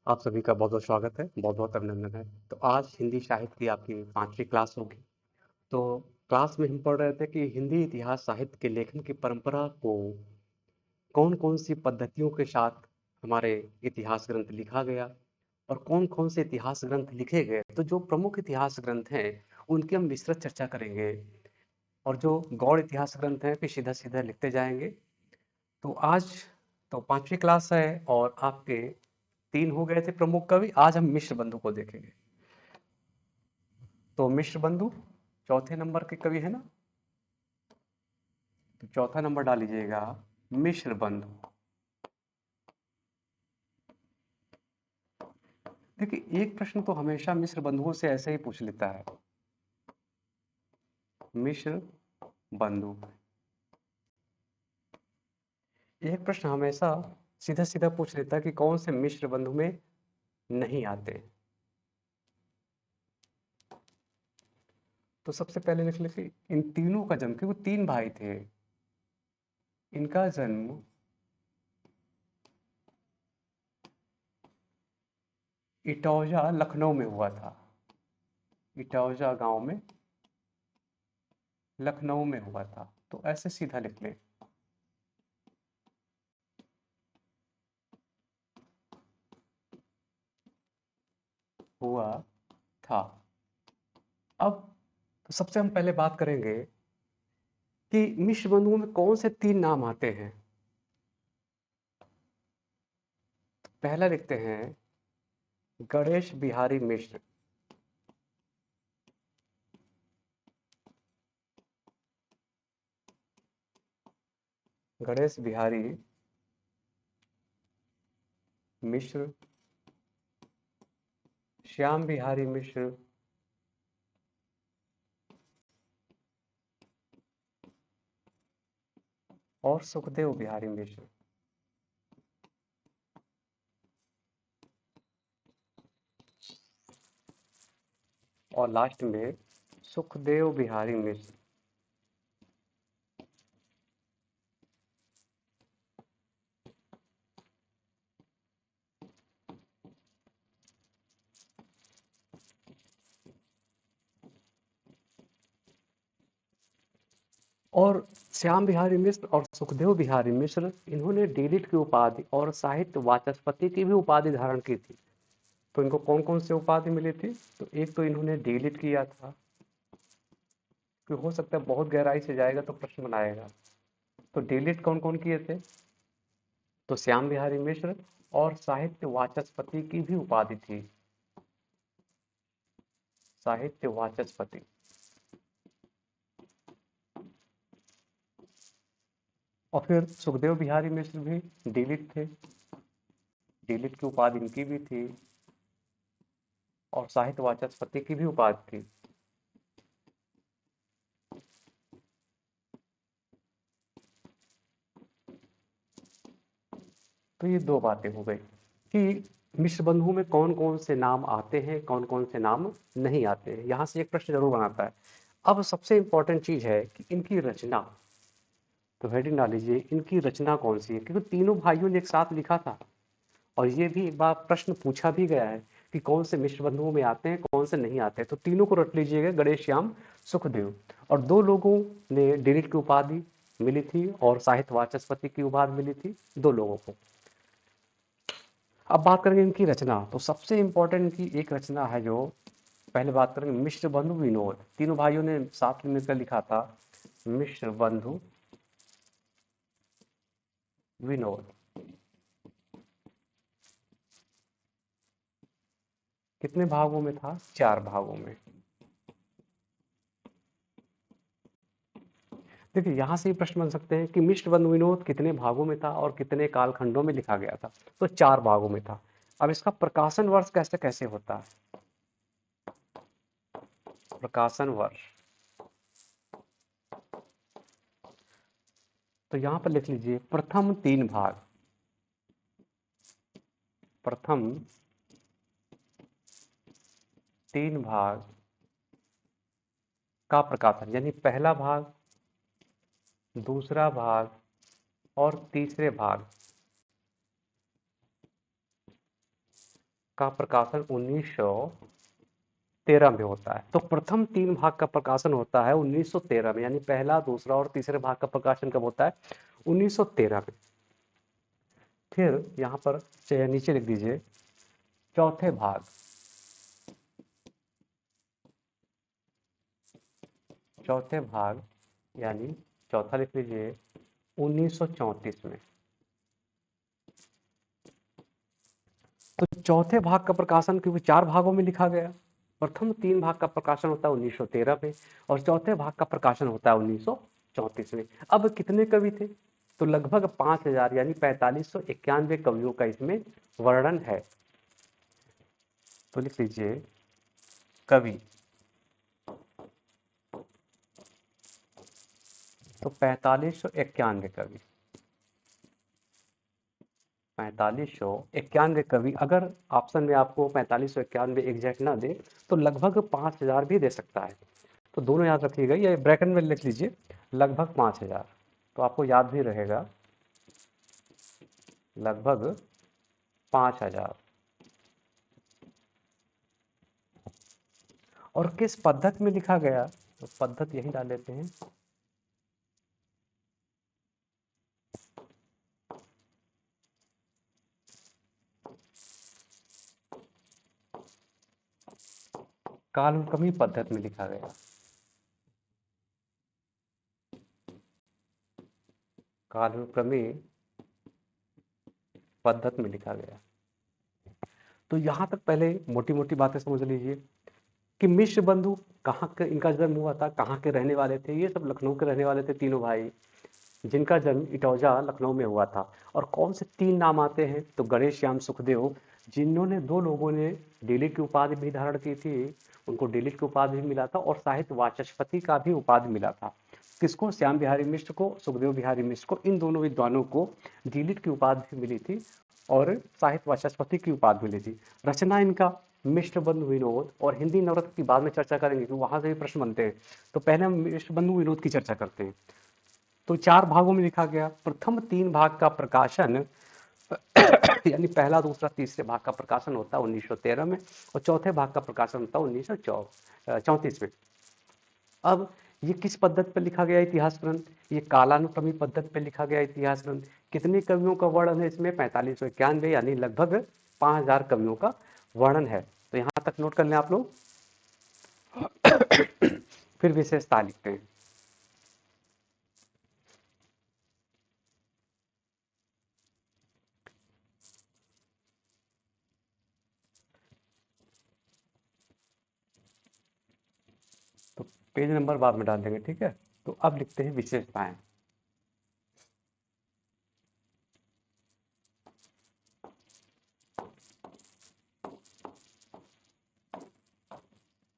आप सभी का बहुत-बहुत स्वागत है, बहुत-बहुत अभिनंदन है। तो आज हिंदी साहित्य की आपकी 5वीं क्लास होगी। तो क्लास में हम पढ़ रहे थे कि हिंदी इतिहास साहित्य के लेखन की परंपरा को कौन-कौन सी पद्धतियों के साथ हमारे इतिहास ग्रंथ लिखा गया और कौन-कौन से इतिहास ग्रंथ लिखे गए। तो जो प्रमुख इतिहास ग्रंथ हैं, उनकी हम विस्तृत चर्चा करेंगे और जो गौड़ इतिहास ग्रंथ हैं, फिर सीधा-सीधा लिखते जाएँगे। तो आज तो 5वीं क्लास है और आपके 3 हो गए थे प्रमुख कवि, आज हम मिश्र बंधु को देखेंगे। तो मिश्र बंधु चौथे नंबर के कवि है ना, तो चौथा नंबर डाल लीजिएगा मिश्र बंधु। देखिए एक प्रश्न तो हमेशा मिश्र बंधुओं से ऐसे ही पूछ लेता है, मिश्र बंधु। एक प्रश्न हमेशा सीधा सीधा पूछ लेता है कि कौन से मिश्र बंधु में नहीं आते। तो सबसे पहले लिख लेते इन तीनों का जन्म, क्योंकि 3 भाई थे, इनका जन्म इटौजा लखनऊ में हुआ था। इटौजा गांव में लखनऊ में हुआ था। तो ऐसे सीधा लिख लें, हुआ था। अब तो सबसे हम पहले बात करेंगे कि मिश्र बंधुओं में कौन से 3 नाम आते हैं। तो पहला लिखते हैं गणेश बिहारी मिश्र। गणेश बिहारी मिश्र, श्याम बिहारी मिश्र और सुखदेव बिहारी मिश्र। और लास्ट में सुखदेव बिहारी मिश्र। और श्याम बिहारी मिश्र और सुखदेव बिहारी मिश्र, इन्होंने डीलिट की उपाधि और साहित्य वाचस्पति की भी उपाधि धारण की थी। तो इनको कौन कौन से उपाधि मिली थी? तो एक तो इन्होंने डीलिट किया था, कि हो सकता है बहुत गहराई से जाएगा तो प्रश्न बनाएगा। तो डीलिट कौन कौन किए थे? तो श्याम बिहारी मिश्र। और साहित्य वाचस्पति की भी उपाधि थी, साहित्य वाचस्पति। और फिर सुखदेव बिहारी मिश्र भी डीलिट थे, डीलिट की उपाधि इनकी भी थी और साहित्य वाचस्पति की भी उपाधि थी। तो ये 2 बातें हो गई कि मिश्र बंधुओं में कौन कौन से नाम आते हैं, कौन कौन से नाम नहीं आते हैं। यहाँ से एक प्रश्न जरूर बनाता है। अब सबसे इंपॉर्टेंट चीज है कि इनकी रचना, तो हेडिंग डाल लीजिए इनकी रचना कौन सी है, क्योंकि तीनों भाइयों ने एक साथ लिखा था। और ये भी एक बार प्रश्न पूछा भी गया है कि कौन से मिश्र बंधुओं में आते हैं, कौन से नहीं आते हैं। तो तीनों को रट लीजिएगा, गणेश श्याम सुखदेव। और 2 लोगों ने डीलिट की उपाधि मिली थी और साहित्य वाचस्पति की उपाधि मिली थी, 2 लोगों को। अब बात करेंगे इनकी रचना। तो सबसे इंपॉर्टेंट इनकी एक रचना है, जो पहले बात करेंगे मिश्र बंधु विनोद। तीनों भाइयों ने साथ में मिलकर लिखा था मिश्र बंधु विनोद। कितने भागों में था? 4 भागों में। देखिए यहाँ से ही प्रश्न बन सकते हैं कि मिश्र बंधु विनोद कितने भागों में था और कितने कालखंडों में लिखा गया था। तो 4 भागों में था। अब इसका प्रकाशन वर्ष कैसे कैसे होता है? प्रकाशन वर्ष, तो यहाँ पर लिख लीजिए प्रथम 3 भाग। प्रथम 3 भाग का प्रकाशन, यानी पहला भाग, दूसरा भाग और तीसरे भाग का प्रकाशन 1913 में होता है। तो प्रथम 3 भाग का प्रकाशन होता है 1913 में, यानी पहला, दूसरा और तीसरे भाग का प्रकाशन कब होता है? 1913 में। फिर यहाँ पर नीचे लिख दीजिए चौथे भाग, चौथे भाग यानी चौथा लिख लीजिए 1934 में। तो चौथे भाग का प्रकाशन क्योंकि 4 भागों में लिखा गया, प्रथम 3 भाग का प्रकाशन होता है 1913 में और चौथे भाग का प्रकाशन होता है 1934 में। अब कितने कवि थे? तो लगभग 5000 यानी 4591 कवियों का इसमें वर्णन है। तो लिख लीजिए कवि। तो 4591 कवि, 4591 कवि। अगर ऑप्शन में आपको 4591 एग्जैक्ट ना दे तो लगभग 5000 भी दे सकता है, तो दोनों याद रखिएगा। ये ब्रैकेट में लिख लीजिए लगभग 5000, तो आपको याद भी रहेगा लगभग 5000। और किस पद्धति में लिखा गया? तो पद्धति यही डाल लेते हैं, कालक्रमी पद्धति में लिखा गया। कालक्रमी पद्धति में लिखा गया। तो यहाँ तक पहले मोटी मोटी बातें समझ लीजिए कि मिश्र बंधु कहाँ के, इनका जन्म हुआ था, कहाँ के रहने वाले थे? ये सब लखनऊ के रहने वाले थे, तीनों भाई, जिनका जन्म इटौजा लखनऊ में हुआ था। और कौन से 3 नाम आते हैं? तो गणेश श्याम सुखदेव, जिन्होंने 2 लोगों ने दिलीप की उपाधि भी धारण की थी, उनको दिलीप की उपाधि भी मिला था और साहित्य वाचस्पति का भी उपाधि मिला था। किसको? श्याम बिहारी मिश्र को, सुखदेव बिहारी मिश्र को। इन दोनों विद्वानों को दिलीप की उपाधि मिली थी और साहित्य वाचस्पति की उपाधि मिली थी। रचना इनका मिश्र बंधु विनोद, और हिंदी नवरत्न की बाद में चर्चा करेंगे क्योंकि वहां से भी प्रश्न बनते हैं। तो पहले हम मिश्र बंधु विनोद की चर्चा करते हैं। तो 4 भागों में लिखा गया। प्रथम 3 भाग का प्रकाशन यानी पहला, दूसरा, तीसरे भाग का प्रकाशन होता है 1913 में और चौथे भाग का प्रकाशन होता है 1934 में। अब ये किस पद्धति पर लिखा गया इतिहास ग्रंथ? ये कालानुक्रमी पद्धति पर लिखा गया इतिहास ग्रंथ। कितने कवियों का वर्णन है इसमें? 4591 यानी लगभग 5000 कवियों का वर्णन है। तो यहाँ तक नोट कर लें आप लोग। फिर विशेषता लिखते हैं। तो पेज नंबर बाद में डाल देंगे, ठीक है। तो अब लिखते हैं विशेषताएं।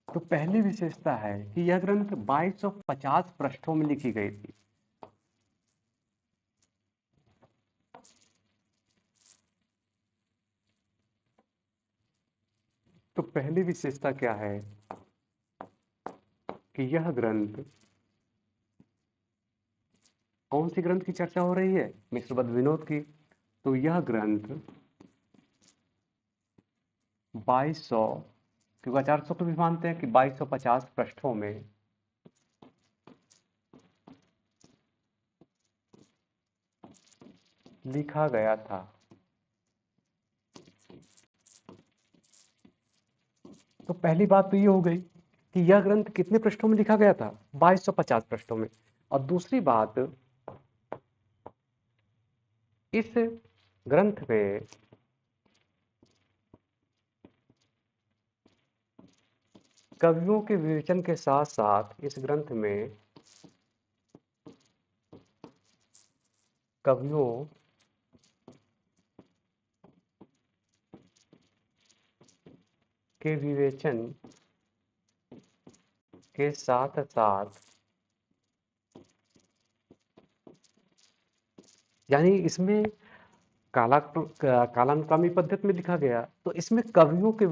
तो पहली विशेषता है कि यह ग्रंथ 2250 पृष्ठों में लिखी गई थी। तो पहली विशेषता क्या है कि यह ग्रंथ, कौन सी ग्रंथ की चर्चा हो रही है? मिश्र बंधु विनोद की। तो यह ग्रंथ 2200, क्योंकि 400 को भी मानते हैं कि 2250 पृष्ठों में लिखा गया था। तो पहली बात तो ये हो गई कि यह ग्रंथ कितने पृष्ठों में लिखा गया था? 2250 पृष्ठों में। और दूसरी बात, इस ग्रंथ में कवियों के विवेचन के साथ साथ इस ग्रंथ में कवियों के विवेचन के साथ साथ, यानी इसमें कालानुक्रमी पद्धति में लिखा गया, तो इसमें कवियों के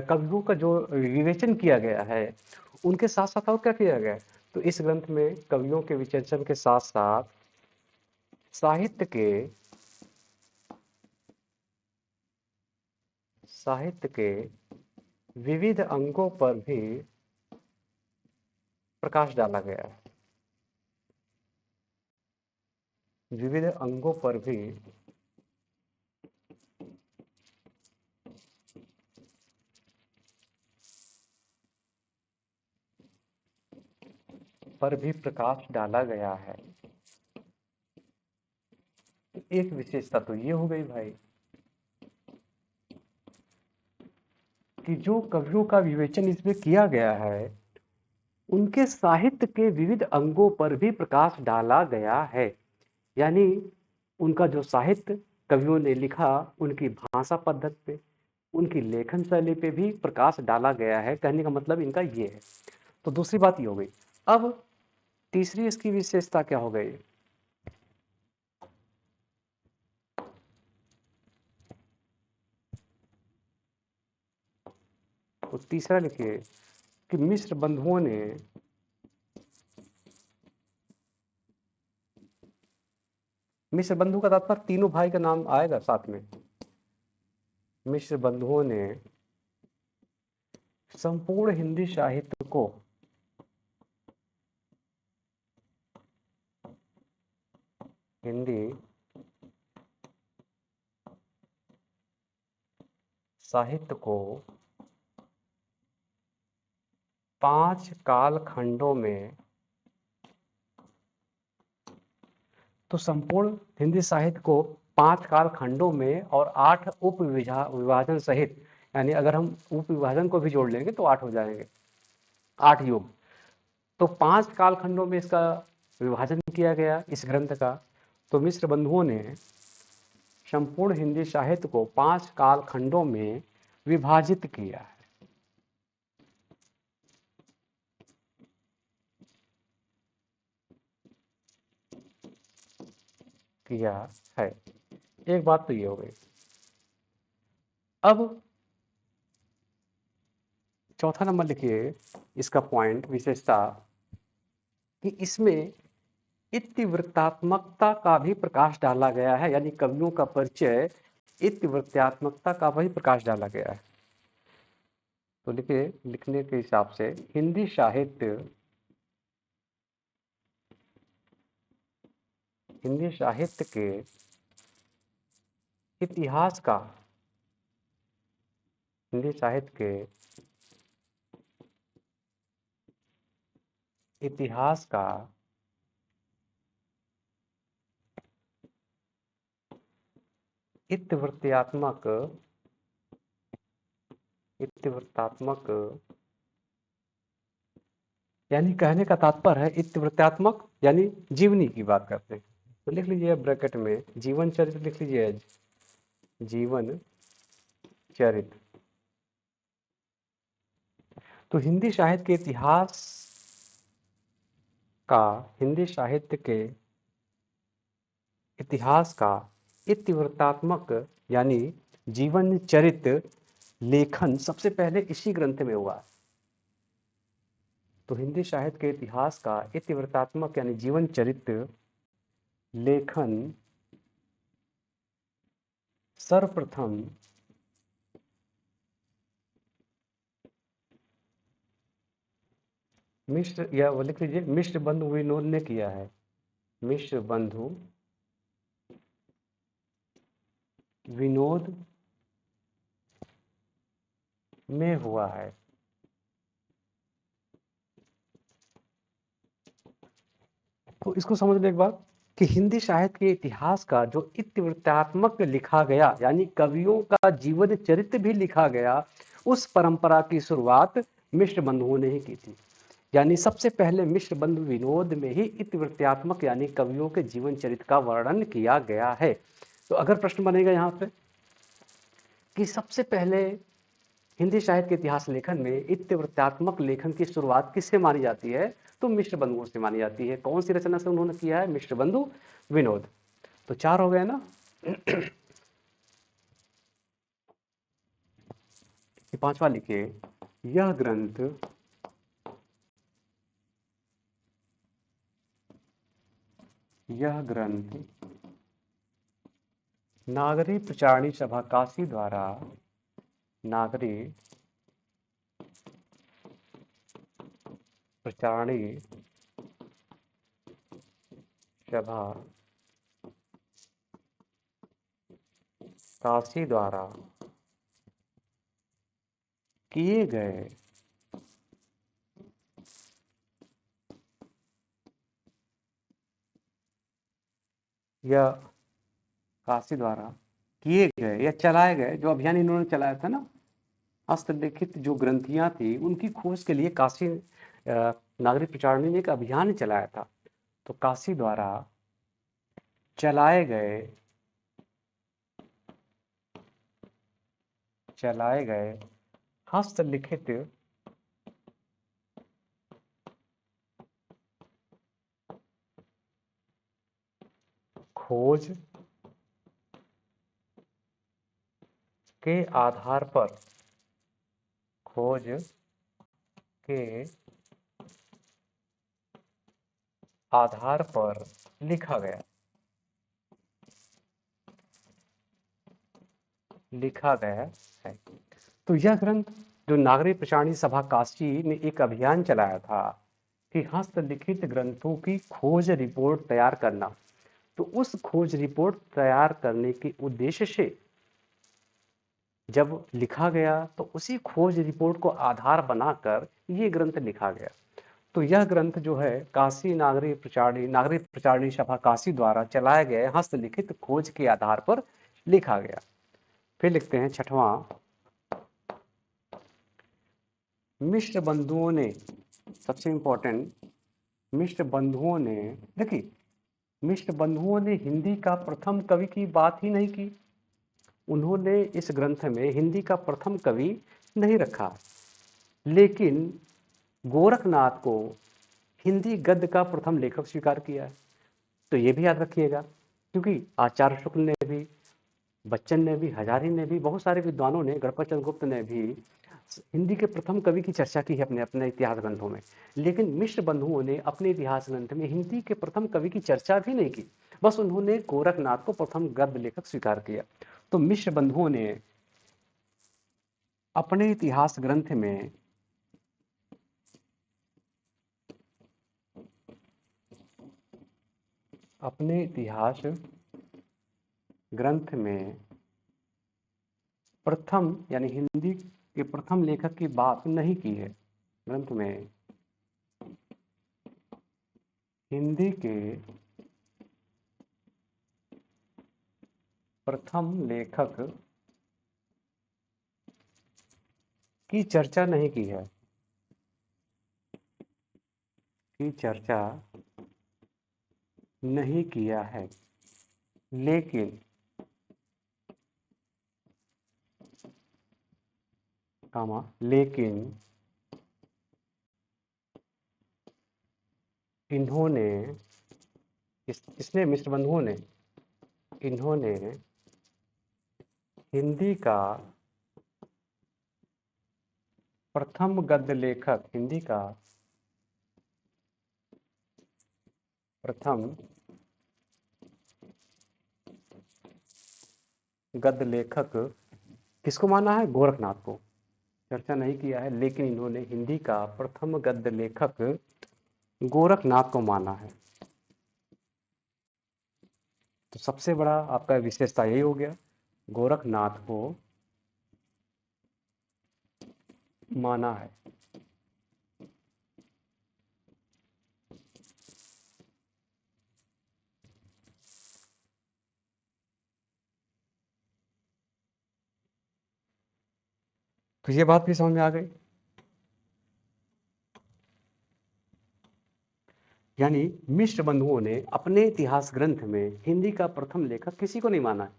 कवियों का जो विवेचन किया गया है उनके साथ साथ और क्या किया गया? तो इस ग्रंथ में कवियों के विवेचन के साथ साथ साहित्य के साहित्य के विविध अंगों पर भी प्रकाश डाला गया है। विविध अंगों पर भी प्रकाश डाला गया है। एक विशेषता तो ये हो गई भाई कि जो कवियों का विवेचन इसमें किया गया है उनके साहित्य के विविध अंगों पर भी प्रकाश डाला गया है। यानी उनका जो साहित्य कवियों ने लिखा उनकी भाषा पद्धति पे, उनकी लेखन शैली पे भी प्रकाश डाला गया है। कहने का मतलब इनका ये है। तो दूसरी बात ये हो गई। अब तीसरी इसकी विशेषता क्या हो गई? तो तीसरा लिखिए कि मिश्र बंधुओं ने मिश्र बंधु का तात्पर्य तीनों भाई का नाम आएगा साथ में। मिश्र बंधुओं ने संपूर्ण हिंदी साहित्य को हिंदी साहित्य को 5 कालखंडों में, तो संपूर्ण हिंदी साहित्य को 5 कालखंडों में और 8 उप विभाजन सहित, यानी अगर हम उप विभाजन को भी जोड़ लेंगे तो 8 हो जाएंगे, 8 युग। तो 5 कालखंडों में इसका विभाजन किया गया इस ग्रंथ का। तो मिश्र बंधुओं ने संपूर्ण हिंदी साहित्य को 5 कालखंडों में विभाजित किया है। किया है। एक बात तो ये हो गई। अब चौथा नंबर लिखिए इसका पॉइंट, विशेषता, कि इसमें इतिवृत्तात्मकता का भी प्रकाश डाला गया है। यानी कवियों का परिचय इतिवृत्तात्मकता का भी प्रकाश डाला गया है। तो लिखिए, लिखने के हिसाब से हिंदी साहित्य के इतिहास का, हिंदी साहित्य के इतिहास का इतिवृत्तात्मक यानी कहने का तात्पर्य है इतिवृत्तात्मक यानी जीवनी की बात करते हैं। तो लिख लीजिए ब्रैकेट में जीवन चरित्र लिख लीजिए, जीवन चरित्र। तो हिंदी साहित्य के इतिहास का, हिंदी साहित्य के इतिहास का इतिवृत्तात्मक यानी जीवन चरित्र लेखन सबसे पहले इसी ग्रंथ में हुआ। तो हिंदी साहित्य के इतिहास का इतिवृत्तात्मक यानी जीवन चरित्र लेखन सर्वप्रथम मिश्र, या वो लिख लीजिए मिश्र बंधु विनोद ने किया है। मिश्र बंधु विनोद में हुआ है। तो इसको समझ ले एक बार कि हिंदी साहित्य के इतिहास का जो इतिवृत्तात्मक लिखा गया यानी कवियों का जीवन चरित्र भी लिखा गया, उस परंपरा की शुरुआत मिश्र बंधुओं ने ही की थी। यानी सबसे पहले मिश्र बंधु विनोद में ही इतिवृत्तात्मक यानी कवियों के जीवन चरित्र का वर्णन किया गया है। तो अगर प्रश्न बनेगा यहाँ पे कि सबसे पहले हिंदी साहित्य के इतिहास लेखन में इतिवृत्तात्मक लेखन की शुरुआत किससे मानी जाती है, तो मिश्र बंधुओं से मानी जाती है। कौन सी रचना से उन्होंने किया है? मिश्र बंधु विनोद। तो 4 हो गए ना। पांचवा लिखिए, यह ग्रंथ नागरी प्रचारणी सभा काशी द्वारा नागरी प्रचारणी सभा काशी द्वारा किए गए या काशी द्वारा किए गए या चलाए गए, जो अभियान इन्होंने चलाया था ना, हस्तलिखित जो ग्रंथियां थी उनकी खोज के लिए काशी नागरिक प्रचारणी ने एक अभियान चलाया था। तो काशी द्वारा चलाए गए हस्तलिखित खोज के आधार पर लिखा गया है। तो यह ग्रंथ जो नागरिक प्रचारणी सभा काशी ने एक अभियान चलाया था कि हस्तलिखित ग्रंथों की खोज रिपोर्ट तैयार करना, तो उस खोज रिपोर्ट तैयार करने के उद्देश्य से जब लिखा गया तो उसी खोज रिपोर्ट को आधार बनाकर ये ग्रंथ लिखा गया। तो यह ग्रंथ जो है काशी नागरिक प्रचारणी सभा काशी द्वारा चलाए गए हस्तलिखित खोज के आधार पर लिखा गया। फिर लिखते हैं छठवां, मिश्र बंधुओं ने, सबसे इंपॉर्टेंट, मिश्र बंधुओं ने, देखिए मिश्र बंधुओं ने हिंदी का प्रथम कवि की बात ही नहीं की। उन्होंने इस ग्रंथ में हिंदी का प्रथम कवि नहीं रखा, लेकिन गोरखनाथ को हिंदी गद्य का प्रथम लेखक स्वीकार किया है। तो ये भी याद रखिएगा, क्योंकि आचार्य शुक्ल ने भी, बच्चन ने भी, हजारी ने भी, बहुत सारे विद्वानों ने, गणपत चंद्र गुप्त ने भी हिंदी के प्रथम कवि की चर्चा की है अपने अपने इतिहास ग्रंथों में। लेकिन मिश्र बंधुओं ने अपने इतिहास ग्रंथ में हिंदी के प्रथम कवि की चर्चा भी नहीं की, बस उन्होंने गोरखनाथ को प्रथम गद्य लेखक स्वीकार किया। तो मिश्र बंधुओं ने अपने इतिहास ग्रंथ में प्रथम यानी हिंदी के प्रथम लेखक की बात नहीं की है। ग्रंथ में हिंदी के प्रथम लेखक की चर्चा नहीं की है, नहीं किया है, लेकिन इन्होंने इसने मिश्र बंधुओं ने इन्होंने हिंदी का प्रथम गद्य लेखक, हिंदी का प्रथम गद्य लेखक किसको माना है? गोरखनाथ को। चर्चा नहीं किया है, लेकिन इन्होंने हिंदी का प्रथम गद्य लेखक गोरखनाथ को माना है। तो सबसे बड़ा आपका विशेषता यही हो गया, गोरखनाथ को माना है। तो ये बात भी समझ में आ गई। यानी मिश्र बंधुओं ने अपने इतिहास ग्रंथ में हिंदी का प्रथम लेखक किसी को नहीं माना है,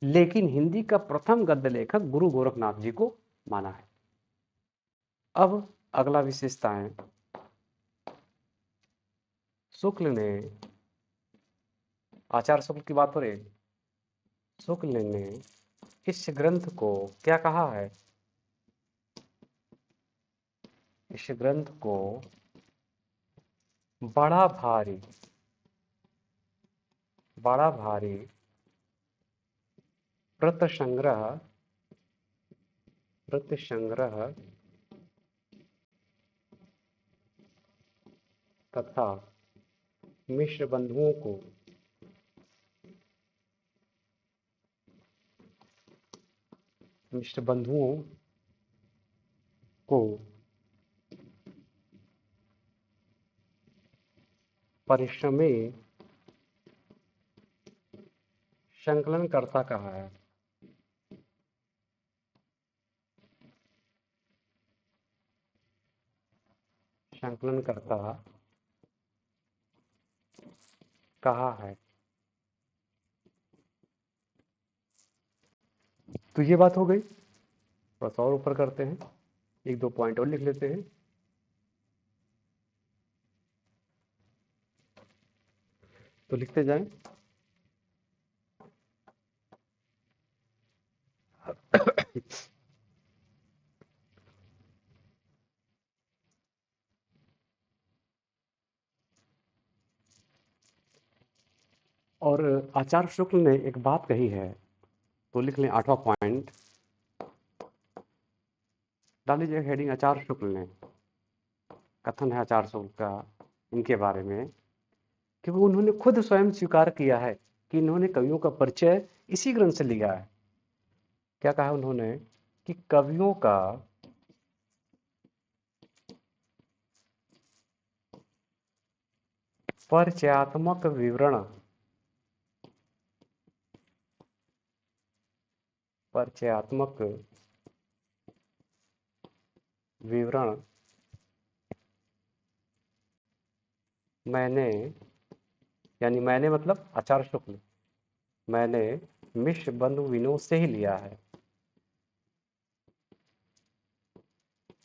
लेकिन हिंदी का प्रथम गद्य लेखक गुरु गोरखनाथ जी को माना है। अब अगला विशेषता है, शुक्ल ने, आचार्य शुक्ल की बात हो रही है, शुक्ल ने इस ग्रंथ को क्या कहा है? इस ग्रंथ को बड़ा भारी व्रत संग्रह प्रतिसंग्रह तथा मिश्र बंधुओं को परिश्रमी संकलनकर्ता कहा है। संकलनकर्ता कहा है। तो ये बात हो गई। थोड़ा सा और ऊपर करते हैं, एक दो पॉइंट और लिख लेते हैं। तो लिखते जाएं। और आचार्य शुक्ल ने एक बात कही है, तो लिख लें 8वां पॉइंट, डाल लीजिए हेडिंग आचार्य शुक्ल ने। कथन है आचार्य शुक्ल का इनके बारे में कि वो उन्होंने खुद स्वयं स्वीकार किया है कि इन्होंने कवियों का परिचय इसी ग्रंथ से लिया है। क्या कहा उन्होंने कि कवियों का परिचयात्मक विवरण मैंने मतलब आचार्य शुक्ल, मैंने मिश्र बंधु विनोद से ही लिया है।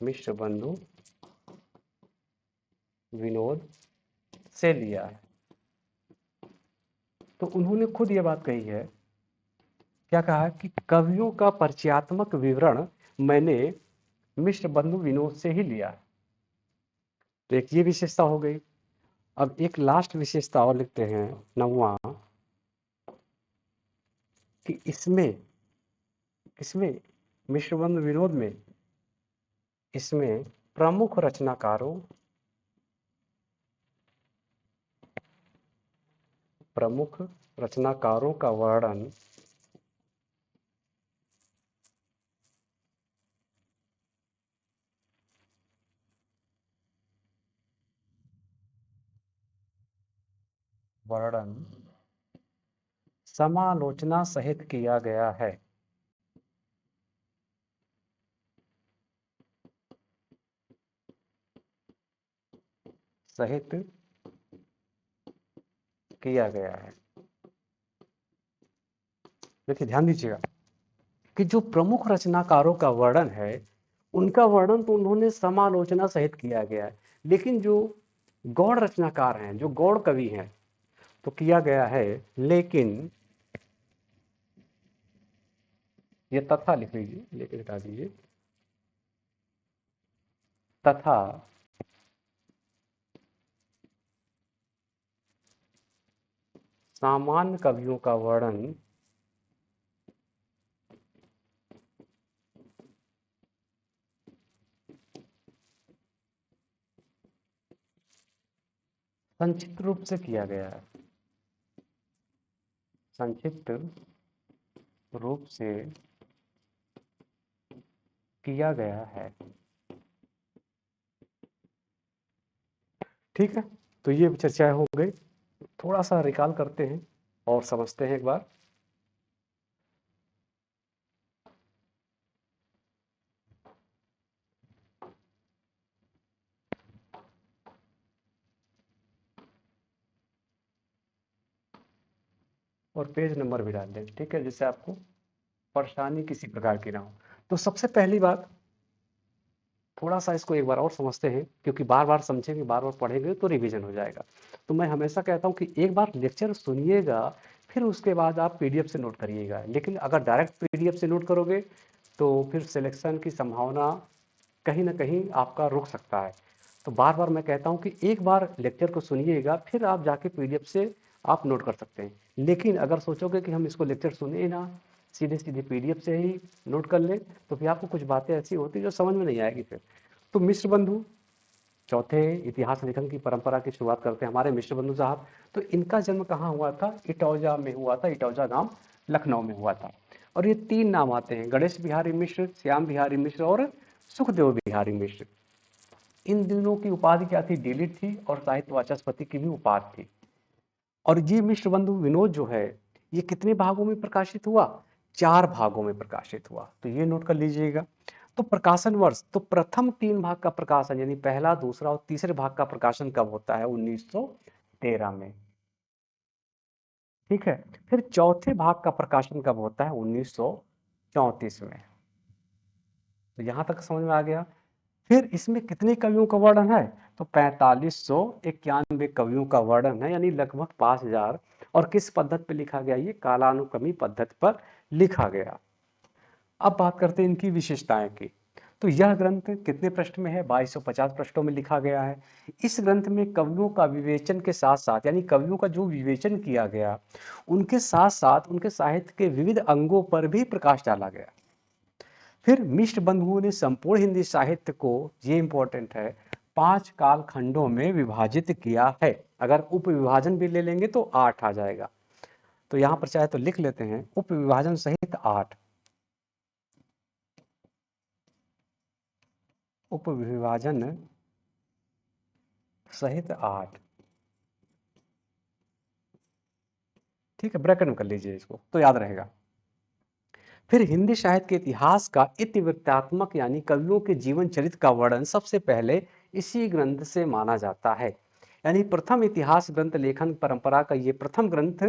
मिश्र बंधु विनोद से लिया है। तो उन्होंने खुद ये बात कही है। क्या कहा कि कवियों का परिचयात्मक विवरण मैंने मिश्र बंधु विनोद से ही लिया है। तो एक ये विशेषता हो गई। अब एक लास्ट विशेषता और लिखते हैं, 9वां, कि इसमें मिश्र बंधु विनोद में इसमें प्रमुख रचनाकारों का वर्णन समालोचना सहित किया गया है। देखिए ध्यान दीजिएगा कि जो प्रमुख रचनाकारों का वर्णन है, उनका वर्णन तो उन्होंने समालोचना सहित किया गया है, लेकिन जो गौड़ रचनाकार हैं, जो गौड़ कवि हैं, तो किया गया है। लेकिन ये तथा लिख लीजिए, लेकिन हटा दीजिए, तथा सामान्य कवियों का वर्णन संक्षिप्त रूप से किया गया है। संक्षिप्त रूप से किया गया है। ठीक है, तो ये चर्चा हो गई। थोड़ा सा रिकॉल करते हैं और समझते हैं एक बार। और पेज नंबर भी डाल दें, ठीक है, जिससे आपको परेशानी किसी प्रकार की ना हो। तो सबसे पहली बात, थोड़ा सा इसको एक बार और समझते हैं, क्योंकि बार बार समझेंगे, बार बार पढ़ेंगे तो रिवीजन हो जाएगा। तो मैं हमेशा कहता हूँ कि एक बार लेक्चर सुनिएगा, फिर उसके बाद आप पीडीएफ से नोट करिएगा। लेकिन अगर डायरेक्ट पीडीएफ से नोट करोगे तो फिर सिलेक्शन की संभावना कहीं ना कहीं आपका रुक सकता है। तो बार बार मैं कहता हूँ कि एक बार लेक्चर को सुनिएगा, फिर आप जाके पीडीएफ से आप नोट कर सकते हैं। लेकिन अगर सोचोगे कि हम इसको लेक्चर सुने ना, सीधे सीधे PDF से ही नोट कर ले, तो फिर आपको कुछ बातें ऐसी होती जो समझ में नहीं आएगी फिर। तो मिश्र बंधु चौथे इतिहास लेखन की परंपरा की शुरुआत करते हैं हमारे मिश्र बंधु साहब। तो इनका जन्म कहाँ हुआ था? इटौजा में हुआ था। इटौजा गांव लखनऊ में हुआ था। और ये 3 नाम आते हैं, गणेश बिहारी मिश्र, श्याम बिहारी मिश्र और सुखदेव बिहारी मिश्र। इन दिनों की उपाधि क्या थी? डीलिट थी, और साहित्य वाचस्पति की भी उपाधि थी। और ये मिश्र बंधु विनोद जो है, ये कितने भागों में प्रकाशित हुआ? 4 भागों में प्रकाशित हुआ। तो ये नोट कर लीजिएगा। तो प्रकाशन वर्ष, तो प्रथम 3 भाग का प्रकाशन यानी पहला, दूसरा और तीसरे भाग का प्रकाशन कब होता है? 1913 में। ठीक है। फिर चौथे भाग का प्रकाशन कब होता है? 1934 में। तो यहां तक समझ में आ गया। फिर इसमें कितने कवियों का वर्णन है? तो 4591 कवियों का वर्णन है, यानी लगभग 5000। और किस पद्धति पे लिखा गया? ये कालानुक्रमी पद्धति पर लिखा गया। अब बात करते हैं इनकी विशेषताएं की। तो यह ग्रंथ कितने पृष्ठ में है? 2250 पृष्ठों में लिखा गया है। इस ग्रंथ में कवियों का विवेचन के साथ साथ, यानी कवियों का जो विवेचन किया गया, उनके साथ साथ उनके साहित्य के विविध अंगों पर भी प्रकाश डाला गया। फिर मिश्र बंधुओं ने संपूर्ण हिंदी साहित्य को, ये इंपॉर्टेंट है, 5 काल खंडों में विभाजित किया है। अगर उप विभाजन भी ले लेंगे तो 8 आ जाएगा। तो यहां पर चाहे तो लिख लेते हैं, उप विभाजन सहित 8। उप विभाजन सहित 8। ठीक है, ब्रैकेट में कर लीजिए इसको तो याद रहेगा। फिर हिंदी साहित्य के इतिहास का इतिवृत्तात्मक यानी कवियों के जीवन चरित्र का वर्णन सबसे पहले इसी ग्रंथ से माना जाता है। यानी प्रथम इतिहास ग्रंथ लेखन परंपरा का ये प्रथम ग्रंथ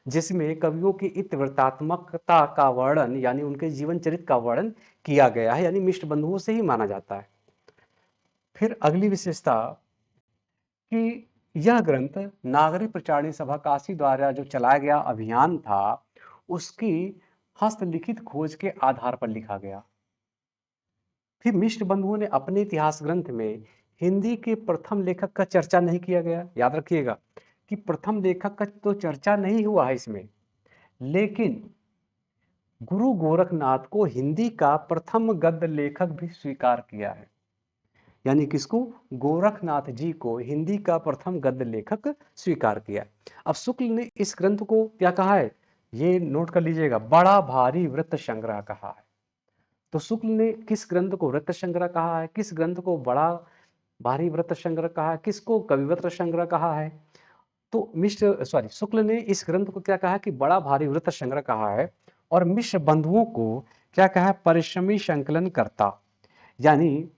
जिसमें कवियों की इतिवृत्तात्मकता का वर्णन यानी उनके जीवन चरित्र का वर्णन किया गया है, यानी मिश्र बंधुओं से ही माना जाता है। फिर अगली विशेषता कि यह ग्रंथ नागरिक प्रचारणी सभा काशी द्वारा जो चलाया गया अभियान था, उसकी हस्तलिखित खोज के आधार पर लिखा गया। फिर मिश्र बंधुओं ने अपने इतिहास ग्रंथ में हिंदी के प्रथम लेखक का चर्चा नहीं किया गया। याद रखिएगा कि प्रथम लेखक का तो चर्चा नहीं हुआ है इसमें, लेकिन गुरु गोरखनाथ को हिंदी का प्रथम गद्य लेखक भी स्वीकार किया है। यानी किसको? गोरखनाथ जी को हिंदी का प्रथम गद्य लेखक स्वीकार किया। अब शुक्ल ने इस ग्रंथ को क्या कहा है? ये नोट कर लीजिएगा, बड़ा भारी वृत्त संग्रह कहा है। तो शुक्ल ने किस ग्रंथ को वृत्त संग्रह कहा है? किस ग्रंथ को बड़ा भारी वृत्त संग्रह कहा है? किसको कविवृत्त संग्रह कहा है? तो शुक्ल ने इस ग्रंथ को क्या कहा कि बड़ा भारी वृत्त संग्रह कहा है। और मिश्र बंधुओं को क्या कहा है? परिश्रमी संकलन करता। यानी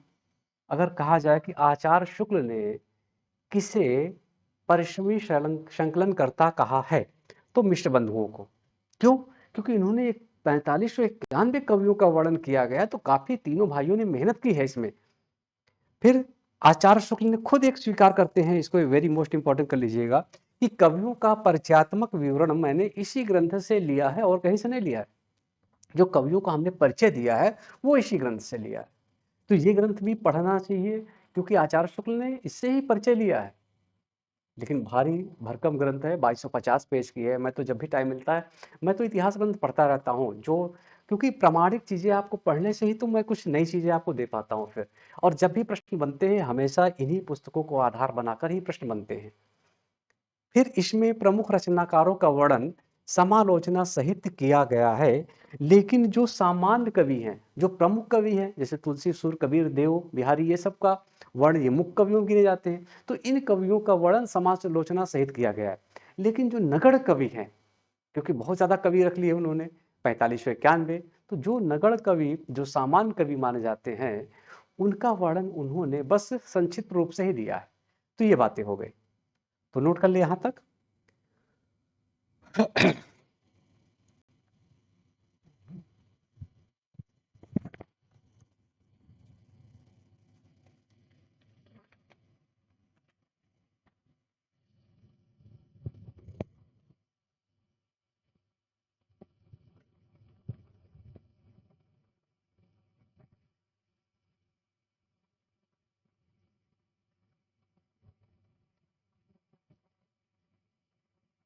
अगर कहा जाए कि आचार्य शुक्ल ने किसे परिश्रमी संकलनकर्ता कहा है, तो मिश्र बंधुओं को। क्यों? क्योंकि इन्होंने 4591 कवियों का वर्णन किया गया, तो काफी तीनों भाइयों ने मेहनत की है इसमें। फिर आचार्य शुक्ल ने खुद एक स्वीकार करते हैं, इसको वेरी मोस्ट इंपॉर्टेंट कर लीजिएगा, कि कवियों का परिचयात्मक विवरण मैंने इसी ग्रंथ से लिया है और कहीं से नहीं लिया है। जो कवियों का हमने परिचय दिया है वो इसी ग्रंथ से लिया है। तो ये ग्रंथ भी पढ़ना चाहिए, क्योंकि आचार्य शुक्ल ने इससे ही परिचय लिया है। लेकिन भारी भरकम ग्रंथ है, 2250 पेज की है। मैं तो जब भी टाइम मिलता है मैं तो इतिहास ग्रंथ पढ़ता रहता हूँ, जो क्योंकि प्रामाणिक चीजें आपको पढ़ने से ही तो मैं कुछ नई चीजें आपको दे पाता हूँ फिर। और जब भी प्रश्न बनते हैं हमेशा इन्हीं पुस्तकों को आधार बनाकर ही प्रश्न बनते हैं। फिर इसमें प्रमुख रचनाकारों का वर्णन समालोचना सहित किया गया है। लेकिन जो सामान्य कवि हैं, जो प्रमुख कवि हैं, जैसे तुलसी, सुर, कबीर, देव, बिहारी, ये सब का वर्ण ये मुख्य कवियों गिने जाते हैं, तो इन कवियों का वर्णन समालोचना सहित किया गया है। लेकिन जो नगढ़ कवि हैं, क्योंकि बहुत ज्यादा कवि रख लिए उन्होंने, 4591, तो जो नगढ़ कवि, जो सामान्य कवि माने जाते हैं, उनका वर्णन उन्होंने बस संक्षिप्त रूप से ही दिया है। तो ये बातें हो गई, तो नोट कर ले यहां तक।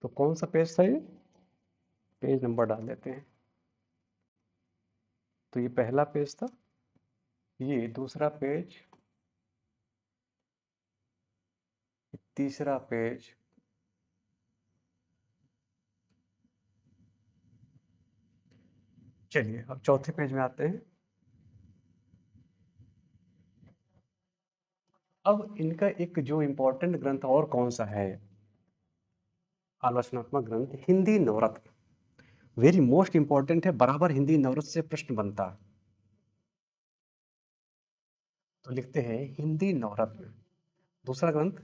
तो कौन सा पेज था ये? पेज नंबर डाल देते हैं। तो ये पहला पेज था, ये दूसरा पेज, तीसरा पेज, चलिए अब चौथे पेज में आते हैं। अब इनका एक जो इम्पोर्टेंट ग्रंथ और कौन सा है आलोचनात्मक ग्रंथ, हिंदी नवरत्न, वेरी मोस्ट इंपॉर्टेंट है, बराबर हिंदी नवरत्न से प्रश्न बनता है। तो लिखते हैं हिंदी नवरत्न। दूसरा ग्रंथ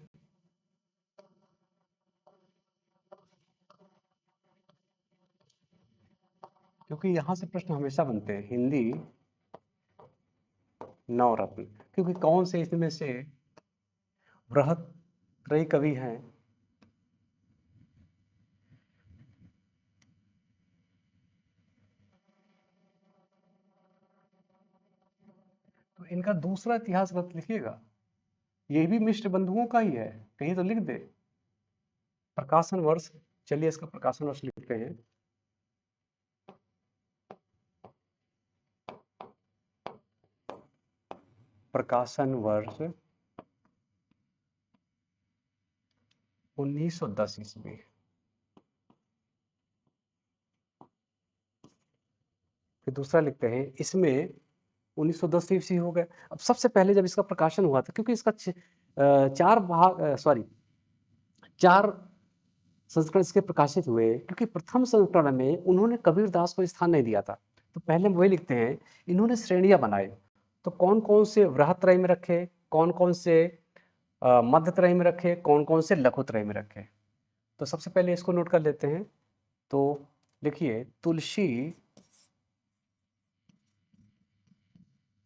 क्योंकि यहां से प्रश्न हमेशा बनते हैं, हिंदी नवरत्न, क्योंकि कौन से इसमें से बृहत्त्रयी कवि हैं। तो इनका दूसरा इतिहास ग्रंथ लिखिएगा, ये भी मिश्र बंधुओं का ही है, कहीं तो लिख दे प्रकाशन वर्ष। चलिए इसका प्रकाशन वर्ष लिखते हैं, प्रकाशन वर्ष 1910 ईस्वी। फिर दूसरा लिखते हैं, इसमें 1910 ईस्वी हो गए। अब सबसे पहले जब इसका प्रकाशन हुआ था, क्योंकि इसका चार भाग, सॉरी, चार संस्करण इसके प्रकाशित हुए, क्योंकि प्रथम संस्करण में उन्होंने कबीरदास को स्थान नहीं दिया था। तो पहले वही लिखते हैं, इन्होंने श्रेणियां बनाए, तो कौन कौन से वृहत्त्रयी में रखे, कौन कौन से मध्यत्रयी में रखे, कौन कौन से लघुत्रयी में रखे। तो सबसे पहले इसको नोट कर लेते हैं। तो लिखिए तुलसी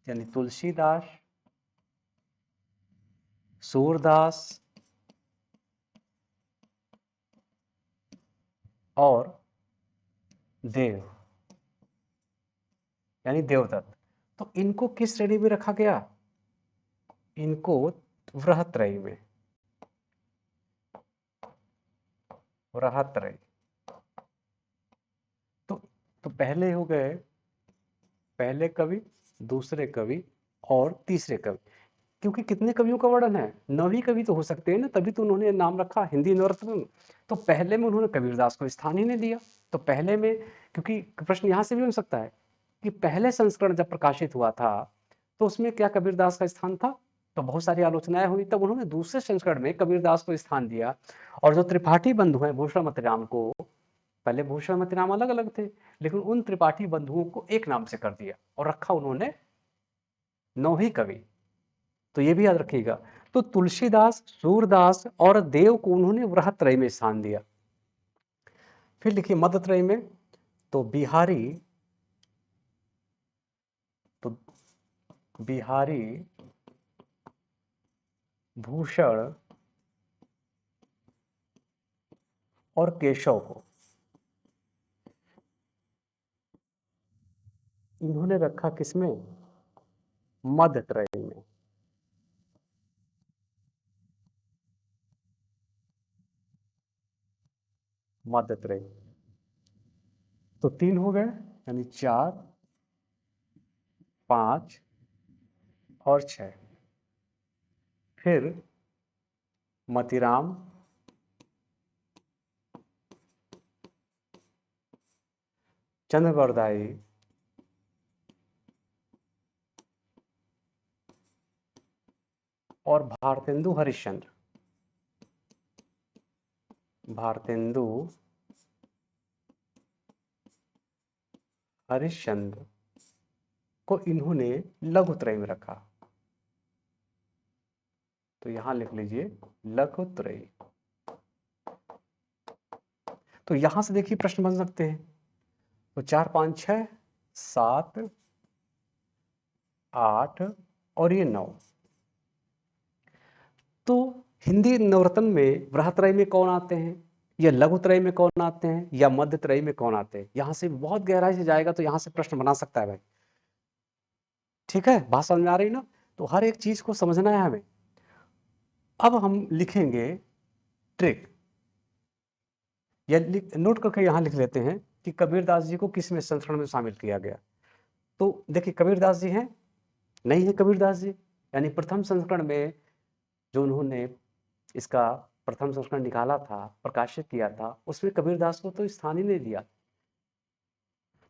यानी तुलसीदास, सूरदास और देव यानी देवदत्त। तो इनको किस श्रेणी में रखा गया, इनको वृहत्त्रयी में, वृहत्त्रयी। तो पहले हो गए, पहले कवि, दूसरे कवि और तीसरे कवि। क्योंकि कितने कवियों का वर्णन है, 9 कवि तो हो सकते हैं ना, तभी तो उन्होंने नाम रखा हिंदी नवरत्न। तो पहले में उन्होंने कबीरदास को स्थान ही नहीं दिया। तो पहले में, क्योंकि प्रश्न यहां से भी बन सकता है कि पहले संस्करण जब प्रकाशित हुआ था तो उसमें क्या कबीरदास का स्थान था, तो बहुत सारी आलोचनाएं हुई, तब उन्होंने दूसरे संस्करण में कबीरदास को स्थान दिया। और जो त्रिपाठी बंधु हैं भूषण मतिराम को, पहले भूषण मतिराम अलग अलग थे, लेकिन उन त्रिपाठी बंधुओं को एक नाम से कर दिया और रखा उन्होंने 9 कवि। तो ये भी याद रखिएगा। तो तुलसीदास, सूरदास और देव को उन्होंने वृहत्त्रयी में स्थान दिया। फिर लिखिए मध्यत्रयी में, तो बिहारी, तो बिहारी, भूषण और केशव को इन्होंने रखा किसमें, मध्यत्रयी में। मध्यत्रयी तो 3 हो गए, यानी 4, 5 और 6। फिर मतिराम, चंद्रवरदायी और भारतेंदु हरिश्चंद्र, भारतेंदु हरिश्चंद्र को इन्होंने लघुत्रयी में रखा। तो यहां लिख लीजिए लघुत्रयी। तो यहां से देखिए प्रश्न बन सकते हैं। तो 4, 5, 6, 7, 8 और ये 9। तो हिंदी नवरत्न में वृहत्त्रयी में कौन आते हैं, या लघुत्रयी में कौन आते हैं, या मध्यत्रयी में कौन आते हैं, यहां से बहुत गहराई से जाएगा तो यहां से प्रश्न बना सकता है भाई। ठीक है, बात समझ में आ रही ना। तो हर एक चीज को समझना है हमें। अब हम लिखेंगे ट्रिक, या नोट करके यहां लिख लेते हैं कि कबीरदास जी को किस में संस्करण में शामिल किया गया। तो देखिए कबीरदास जी हैं, नहीं है कबीरदास जी, यानी प्रथम संस्करण में जो उन्होंने इसका प्रथम संस्करण निकाला था, प्रकाशित किया था, उसमें कबीरदास को तो स्थान ही नहीं दिया।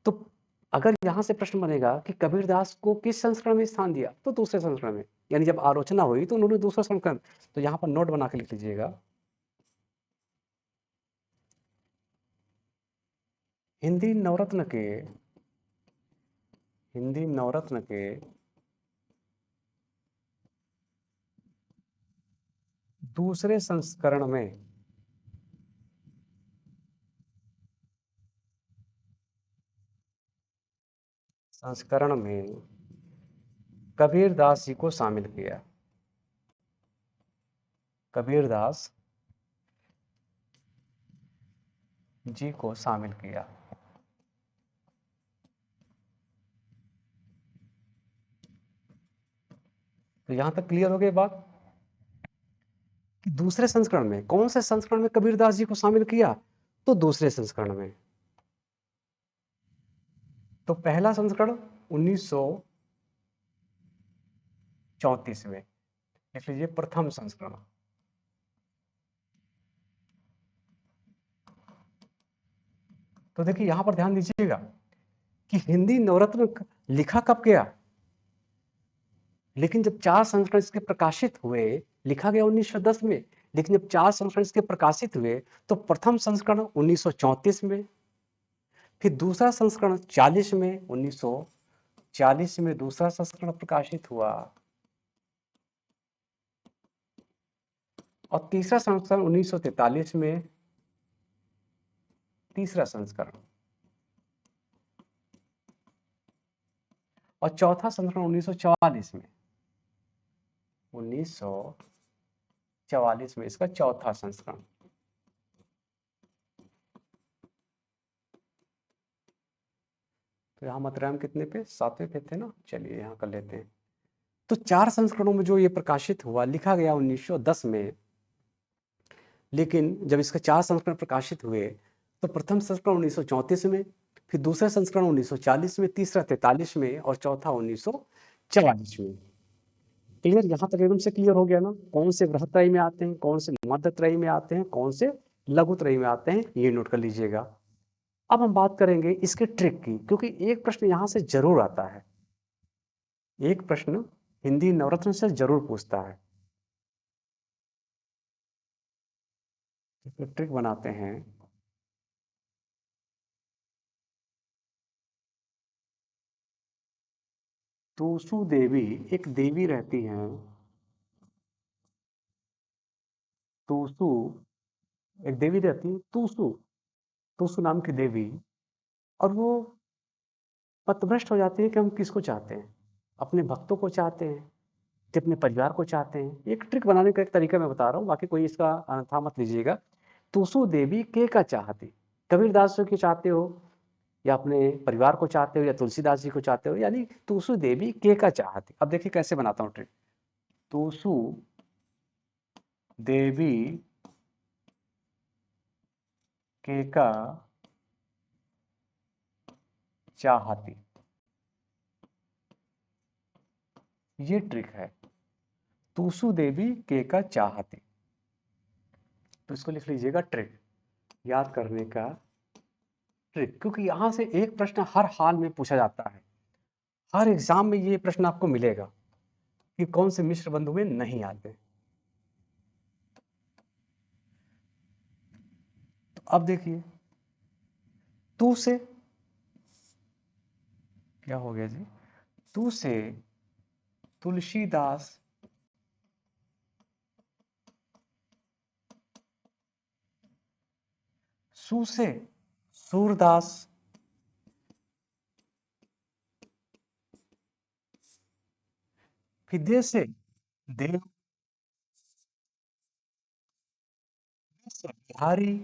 तो अगर यहाँ से प्रश्न बनेगा कि कबीरदास को किस संस्करण में स्थान दिया, तो दूसरे संस्करण में, यानी जब आलोचना हुई तो उन्होंने दूसरा संस्करण, तो यहाँ पर नोट बना के लिख लीजिएगा, हिंदी नवरत्न के दूसरे संस्करण में कबीरदास जी को शामिल किया। कबीरदास जी को शामिल किया। तो यहां तक क्लियर हो गई बात कि दूसरे संस्करण में, कौन से संस्करण में कबीरदास जी को शामिल किया, तो दूसरे संस्करण में। तो पहला संस्करण 1934 में, लिख लीजिए प्रथम संस्करण। तो देखिए यहां पर ध्यान दीजिएगा कि हिंदी नवरत्न लिखा कब गया, लेकिन जब 4 संस्करण इसके प्रकाशित हुए, लिखा गया 1910 में, लेकिन जब 4 संस्करण इसके प्रकाशित हुए तो प्रथम संस्करण 1934 में, फिर दूसरा संस्करण 40 में, 1940 में दूसरा संस्करण प्रकाशित हुआ, और तीसरा संस्करण 1943 में, तीसरा संस्करण, और चौथा संस्करण 1944 में, 1944 में इसका चौथा संस्करण। तो यहाँ मतराम कितने पे, 7वें पे थे ना, चलिए यहाँ कर लेते हैं। तो 4 संस्करणों में जो ये प्रकाशित हुआ, लिखा गया 1910 में, लेकिन जब इसके 4 संस्करण प्रकाशित हुए तो प्रथम संस्करण 1934 में, फिर दूसरा संस्करण 1940 में, तीसरा 43 में, और चौथा 1944 में। क्लियर, यहाँ तक एकदम से क्लियर हो गया ना, कौन से बृहत्त्रयी में आते हैं, कौन से मध्यत्रयी में आते हैं, कौन से लघुत्रयी में आते हैं, ये नोट कर लीजिएगा। अब हम बात करेंगे इसके ट्रिक की, क्योंकि एक प्रश्न यहाँ से जरूर आता है, एक प्रश्न हिंदी नवरत्न से जरूर पूछता है। ट्रिक बनाते हैं। तूसु देवी एक देवी रहती हैं, तूसु एक देवी रहती है, तूसु, तूसु नाम की देवी, और वो पथभ्रष्ट हो जाती है कि हम किसको चाहते हैं, अपने भक्तों को चाहते हैं कि अपने परिवार को चाहते हैं। एक ट्रिक बनाने का एक तरीका मैं बता रहा हूँ, बाकी कोई इसका अनथा मत लीजिएगा। तूसु देवी के का चाहती, कबीरदास जी को चाहते हो, या अपने परिवार को चाहते हो, या तुलसीदास जी को चाहते हो, यानी तूसु देवी के का चाहती। अब देखिए कैसे बनाता हूँ ट्रिक। तूसु देवी के का चाहती, ये ट्रिक है, तूसु देवी के का चाहती। तो इसको लिख लीजिएगा ट्रिक, याद करने का ट्रिक, क्योंकि यहां से एक प्रश्न हर हाल में पूछा जाता है, हर एग्जाम में ये प्रश्न आपको मिलेगा कि कौन से मिश्र बंधु में नहीं आते। तो अब देखिए, तू से क्या हो गया जी, तू से तुलसीदास सु से सूरदास, फिर दे से देव, से बिहारी,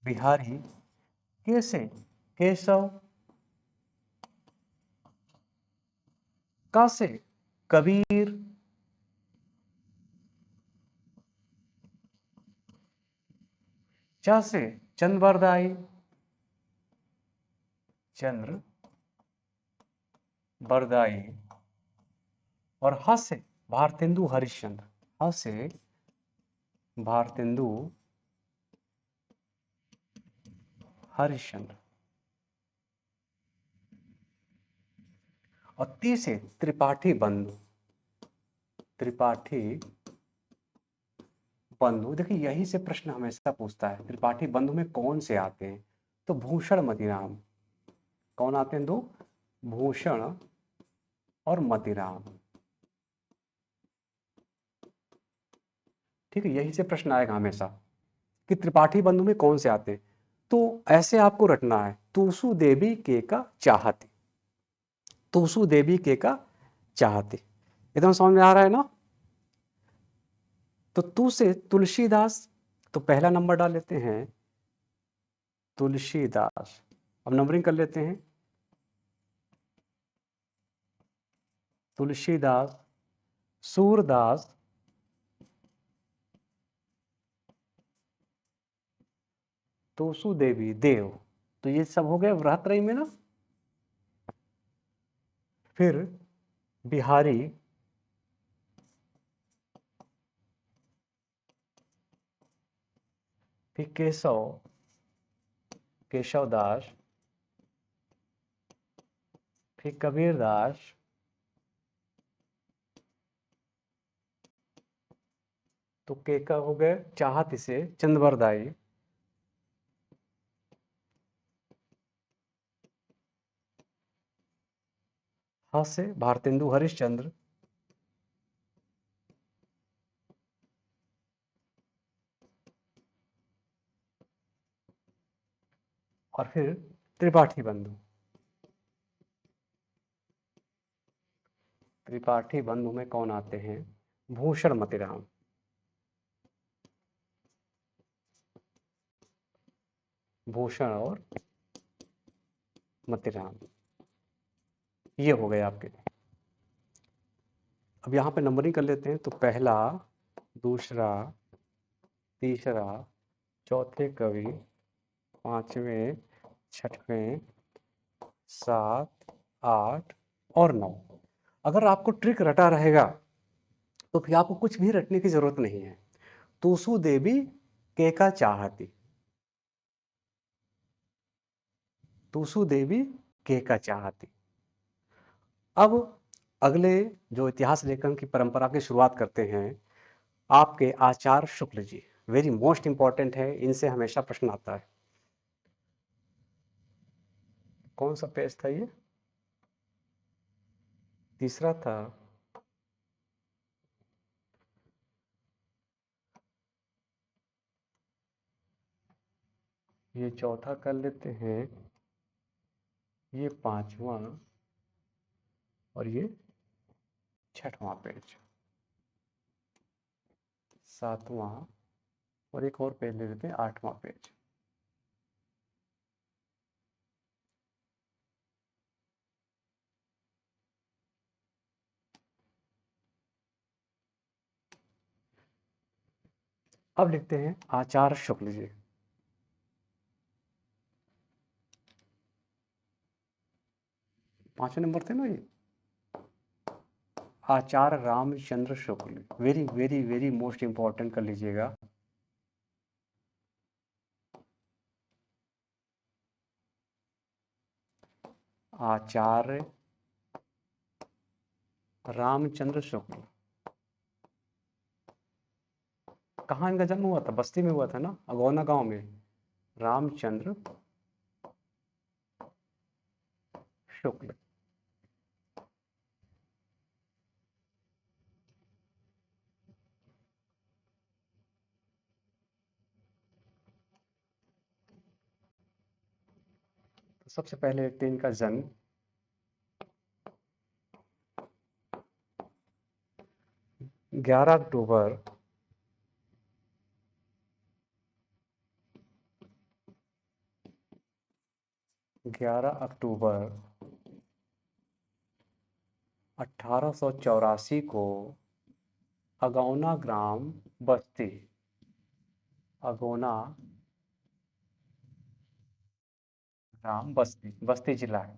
बिहारी, के से केशव, का से कबीर, च से चंद्रबरदाई, चंद्र बरदाई। और ह से भारतेंदु हरिश्चंद्र, ह से भारतेंदु हरिश्चंद्र। और ती से त्रिपाठी बंधु, त्रिपाठी बंधु। देखिए यही से प्रश्न हमेशा पूछता है, त्रिपाठी बंधु में कौन से आते हैं? तो भूषण मदिराम। कौन आते हैं? दो, भूषण और मदिराम। ठीक है, यही से प्रश्न आएगा हमेशा कि त्रिपाठी बंधु में कौन से आते हैं। तो ऐसे आपको रटना है, तुसु देवी के का चाहते, तुसु देवी के का चाहते। एकदम समझ में आ रहा है ना? तो तू से तुलसीदास, तो पहला नंबर डाल लेते हैं तुलसीदास। अब नंबरिंग कर लेते हैं, तुलसीदास, सूरदास, तुसु देवी, देव। तो ये सब हो गए वृहत्रयी में ना। फिर बिहारी, फिर केशव, केशवदास, फिर कबीरदास, तो के का हो गए चाहत से चंद्रबरदाई। ह से भारतेंदु हरिश्चंद्र। और फिर त्रिपाठी बंधु, त्रिपाठी बंधु में कौन आते हैं? भूषण मतिराम। भूषण और मतिराम, ये हो गए आपके। अब यहाँ पे नंबरिंग कर लेते हैं, तो पहला, दूसरा, तीसरा, चौथे कवि, पांचवें, छठवें, सात, आठ और नौ। अगर आपको ट्रिक रटा रहेगा तो फिर आपको कुछ भी रटने की जरूरत नहीं है। तुसु देवी के का चाहती, तुसु देवी के का चाहती। अब अगले जो इतिहास लेखन की परंपरा की शुरुआत करते हैं, आपके आचार्य Shukla ji. Very most important है, इनसे हमेशा प्रश्न आता है। कौन सा पेज था ये? तीसरा था। ये चौथा कर लेते हैं, ये पांचवा, और ये छठवां पेज, सातवां, और एक और पेज ले लेते हैं, आठवां पेज। अब लिखते हैं आचार्य शुक्ल जी। पांचवें नंबर थे ना ये, Acharya Ramchandra Shukla. Very very very most important कर लीजिएगा। आचार्य रामचंद्र शुक्ल। कहाँ इनका जन्म हुआ था? बस्ती में हुआ था ना, अगौना गांव में। रामचंद्र शुक्ल। तो सबसे पहले देखते हैं इनका जन्म। 11 अक्टूबर 11 अक्टूबर 1884 को अगौना ग्राम, बस्ती, अगौना ग्राम बस्ती, बस्ती जिला है।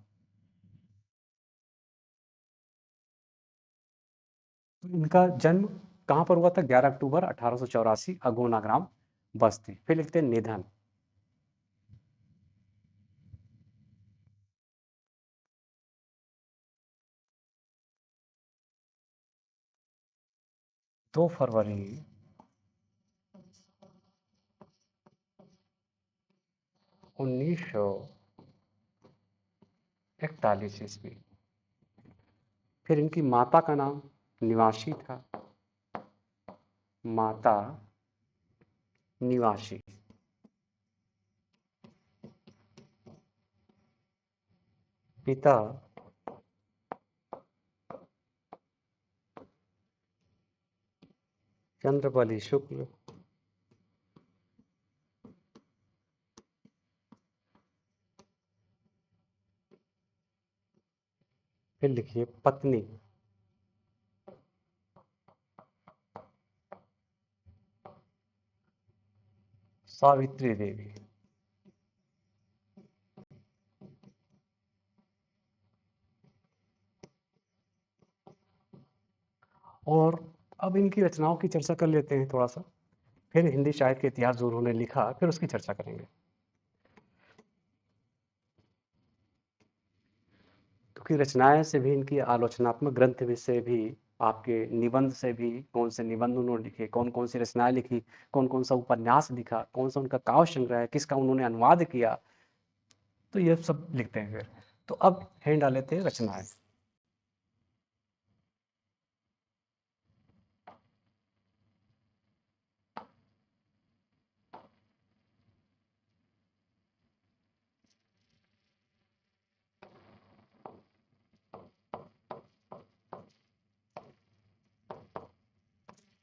तो इनका जन्म कहाँ पर हुआ था? 11 अक्टूबर 1884, अगोना ग्राम, बस्ती। फिर लिखते हैं निधन। 2 फरवरी 1941 ईस्वी। फिर इनकी माता का नाम निवासी था, माता निवासी। पिता चंद्रबली शुक्ल। फिर लिखिए पत्नी सावित्री देवी। और अब इनकी रचनाओं की चर्चा कर लेते हैं थोड़ा सा। फिर हिंदी साहित्य के इतिहास जो उन्होंने लिखा, फिर उसकी चर्चा करेंगे। क्योंकि रचनाएं से भी, इनकी आलोचनात्मक ग्रंथ भी से भी, आपके निबंध से भी, कौन से निबंध उन्होंने लिखे, कौन कौन सी रचनाएं लिखी, कौन कौन सा उपन्यास लिखा, कौन सा उनका काव्य संग्रह है, किसका उन्होंने अनुवाद किया, तो ये सब लिखते हैं फिर। तो अब हेड डाल लेते हैं रचनाएं।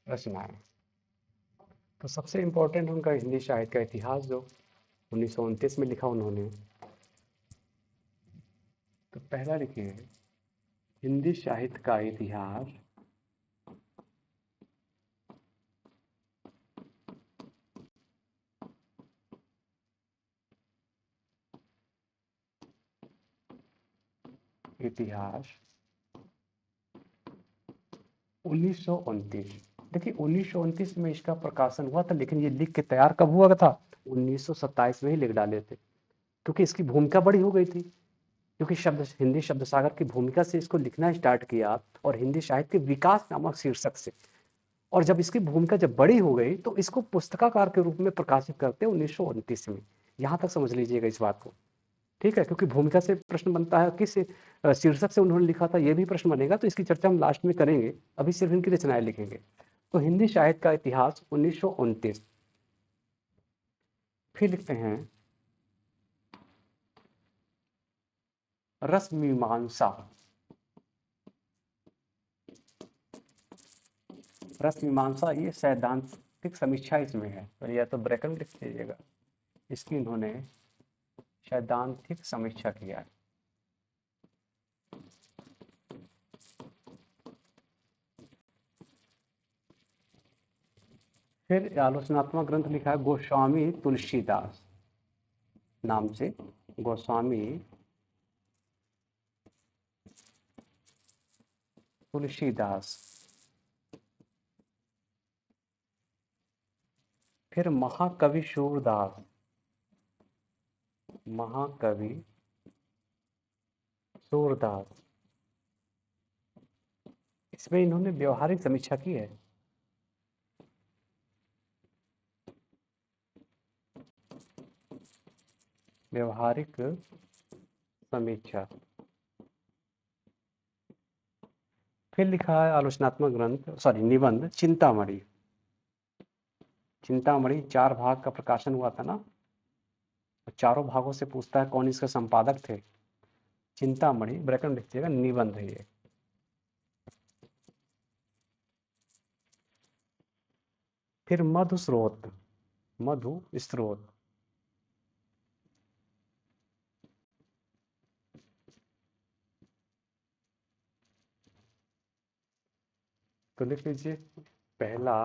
रचनाएं तो सबसे इम्पोर्टेंट उनका हिंदी साहित्य का इतिहास, जो 1929 में लिखा उन्होंने। तो पहला लिखिए हिंदी साहित्य का इतिहास। इतिहास 1929। देखिए 1929 में इसका प्रकाशन हुआ था, लेकिन ये लिख के तैयार कब हुआ था? 1927 में ही लिख डाले थे, क्योंकि इसकी भूमिका बड़ी हो गई थी। क्योंकि शब्द हिंदी शब्द सागर की भूमिका से इसको लिखना स्टार्ट किया, और हिंदी साहित्य के विकास नामक शीर्षक से। और जब इसकी भूमिका जब बड़ी हो गई, तो इसको पुस्तकाकार के रूप में प्रकाशित करते हैं 1929 में। यहाँ तक समझ लीजिएगा इस बात को। ठीक है, क्योंकि भूमिका से प्रश्न बनता है, किस शीर्षक से उन्होंने लिखा था, ये भी प्रश्न बनेगा। तो इसकी चर्चा हम लास्ट में करेंगे, अभी सिर्फ इनकी रचनाएं लिखेंगे। तो हिंदी साहित्य का इतिहास 1929। फिर लिखते हैं रस मीमांसा। रस मीमांसा ये सैद्धांतिक समीक्षा इसमें है, तो या तो ब्रैकेट में लिख लीजिएगा। इसकी इन्होंने सैद्धांतिक समीक्षा किया है। फिर आलोचनात्मक ग्रंथ लिखा है गोस्वामी तुलसीदास नाम से, गोस्वामी तुलसीदास। फिर महाकवि सूरदास, महाकवि सूरदास। इसमें इन्होंने व्यवहारिक समीक्षा की है। व्यवहारिक समीक्षा। फिर लिखा है आलोचनात्मक ग्रंथ, सॉरी निबंध, चिंतामणि। चिंतामणि 4 भाग का प्रकाशन हुआ था ना, तो चारों भागों से पूछता है कौन इसके संपादक थे। चिंतामणि ब्रैकेट में लिखिएगा, निबंध है ये। फिर मधु स्रोत, मधु स्रोत। तो लिख लीजिए पहला,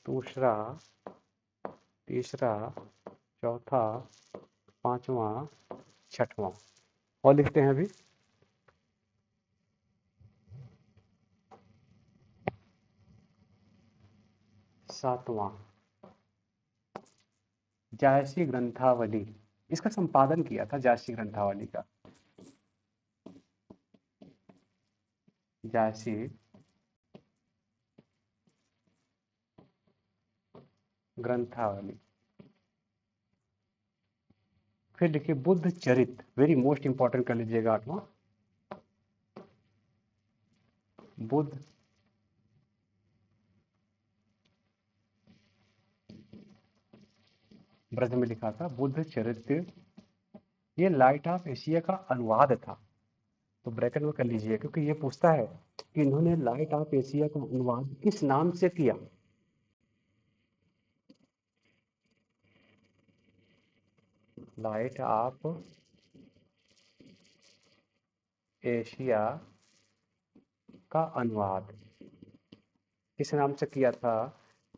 दूसरा, तीसरा, चौथा, पांचवा, छठवां, और लिखते हैं अभी। सातवां, जायसी ग्रंथावली। इसका संपादन किया था जायसी ग्रंथावली का, जायसी ग्रंथावली। फिर देखिए बुद्ध चरित, वेरी मोस्ट इंपॉर्टेंट कर लीजिएगा, आठवां, बुद्ध ब्रज में लिखा था बुद्ध चरित्र। ये लाइट ऑफ एशिया का अनुवाद था, तो ब्रैकेट में कर लीजिए, क्योंकि ये पूछता है कि इन्होंने लाइट ऑफ एशिया का अनुवाद किस नाम से किया। लाइट ऑफ एशिया का अनुवाद किस नाम से किया था?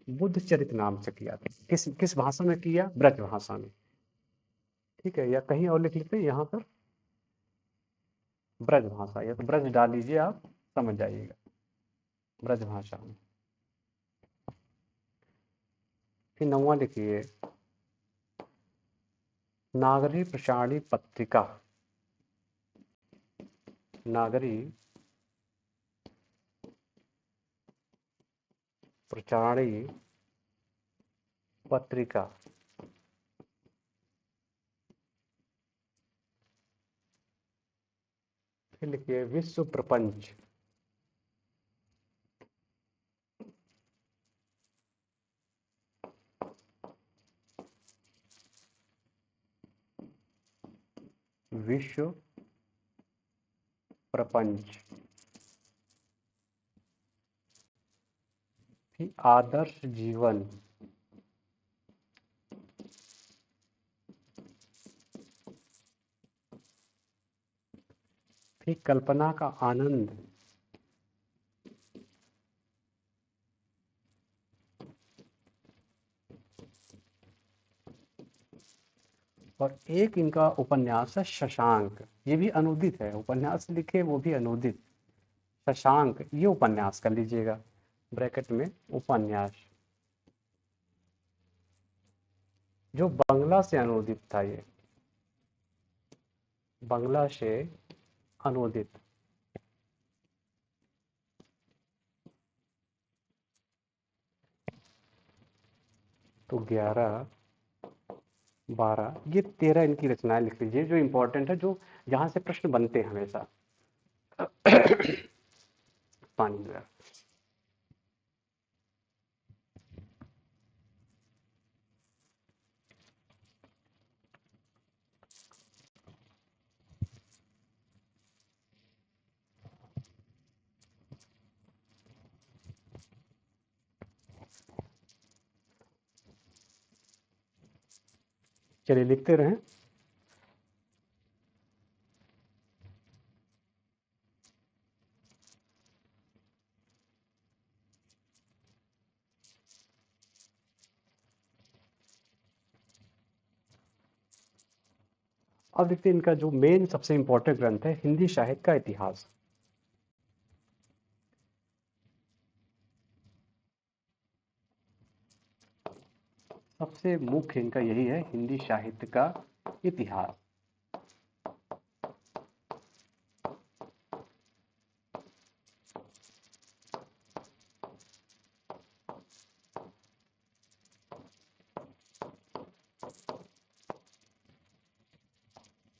बुद्ध चरित नाम से किया था। किस किस भाषा में किया? ब्रज भाषा में। ठीक है, या कहीं और लिख लेते हैं यहाँ पर ब्रज भाषा, या तो ब्रज डाल लीजिए, आप समझ जाइएगा, ब्रज भाषा में। फिर नौवां लिखिए, नागरी प्रचारणी पत्रिका। नागरी प्रचारणी पत्रिका। फिर लिखिए विश्व प्रपंच। विश्व प्रपंच। फिर आदर्श जीवन। फिर कल्पना का आनंद। और एक इनका उपन्यास है शशांक, ये भी अनुदित है, उपन्यास लिखे वो भी अनुदित। शशांक, ये उपन्यास कर लीजिएगा ब्रैकेट में, उपन्यास, जो बांग्ला से अनुदित था, ये बांग्ला से अनुदित। तो 11, 12, ये 13 इनकी रचनाएं लिख लीजिए जो इंपॉर्टेंट है, जो जहां से प्रश्न बनते हैं हमेशा। पानी में। चलिए लिखते रहें। अब देखते हैं इनका जो मेन सबसे इंपॉर्टेंट ग्रंथ है, हिंदी साहित्य का इतिहास। सबसे मुख्य इनका यही है, हिंदी साहित्य का इतिहास।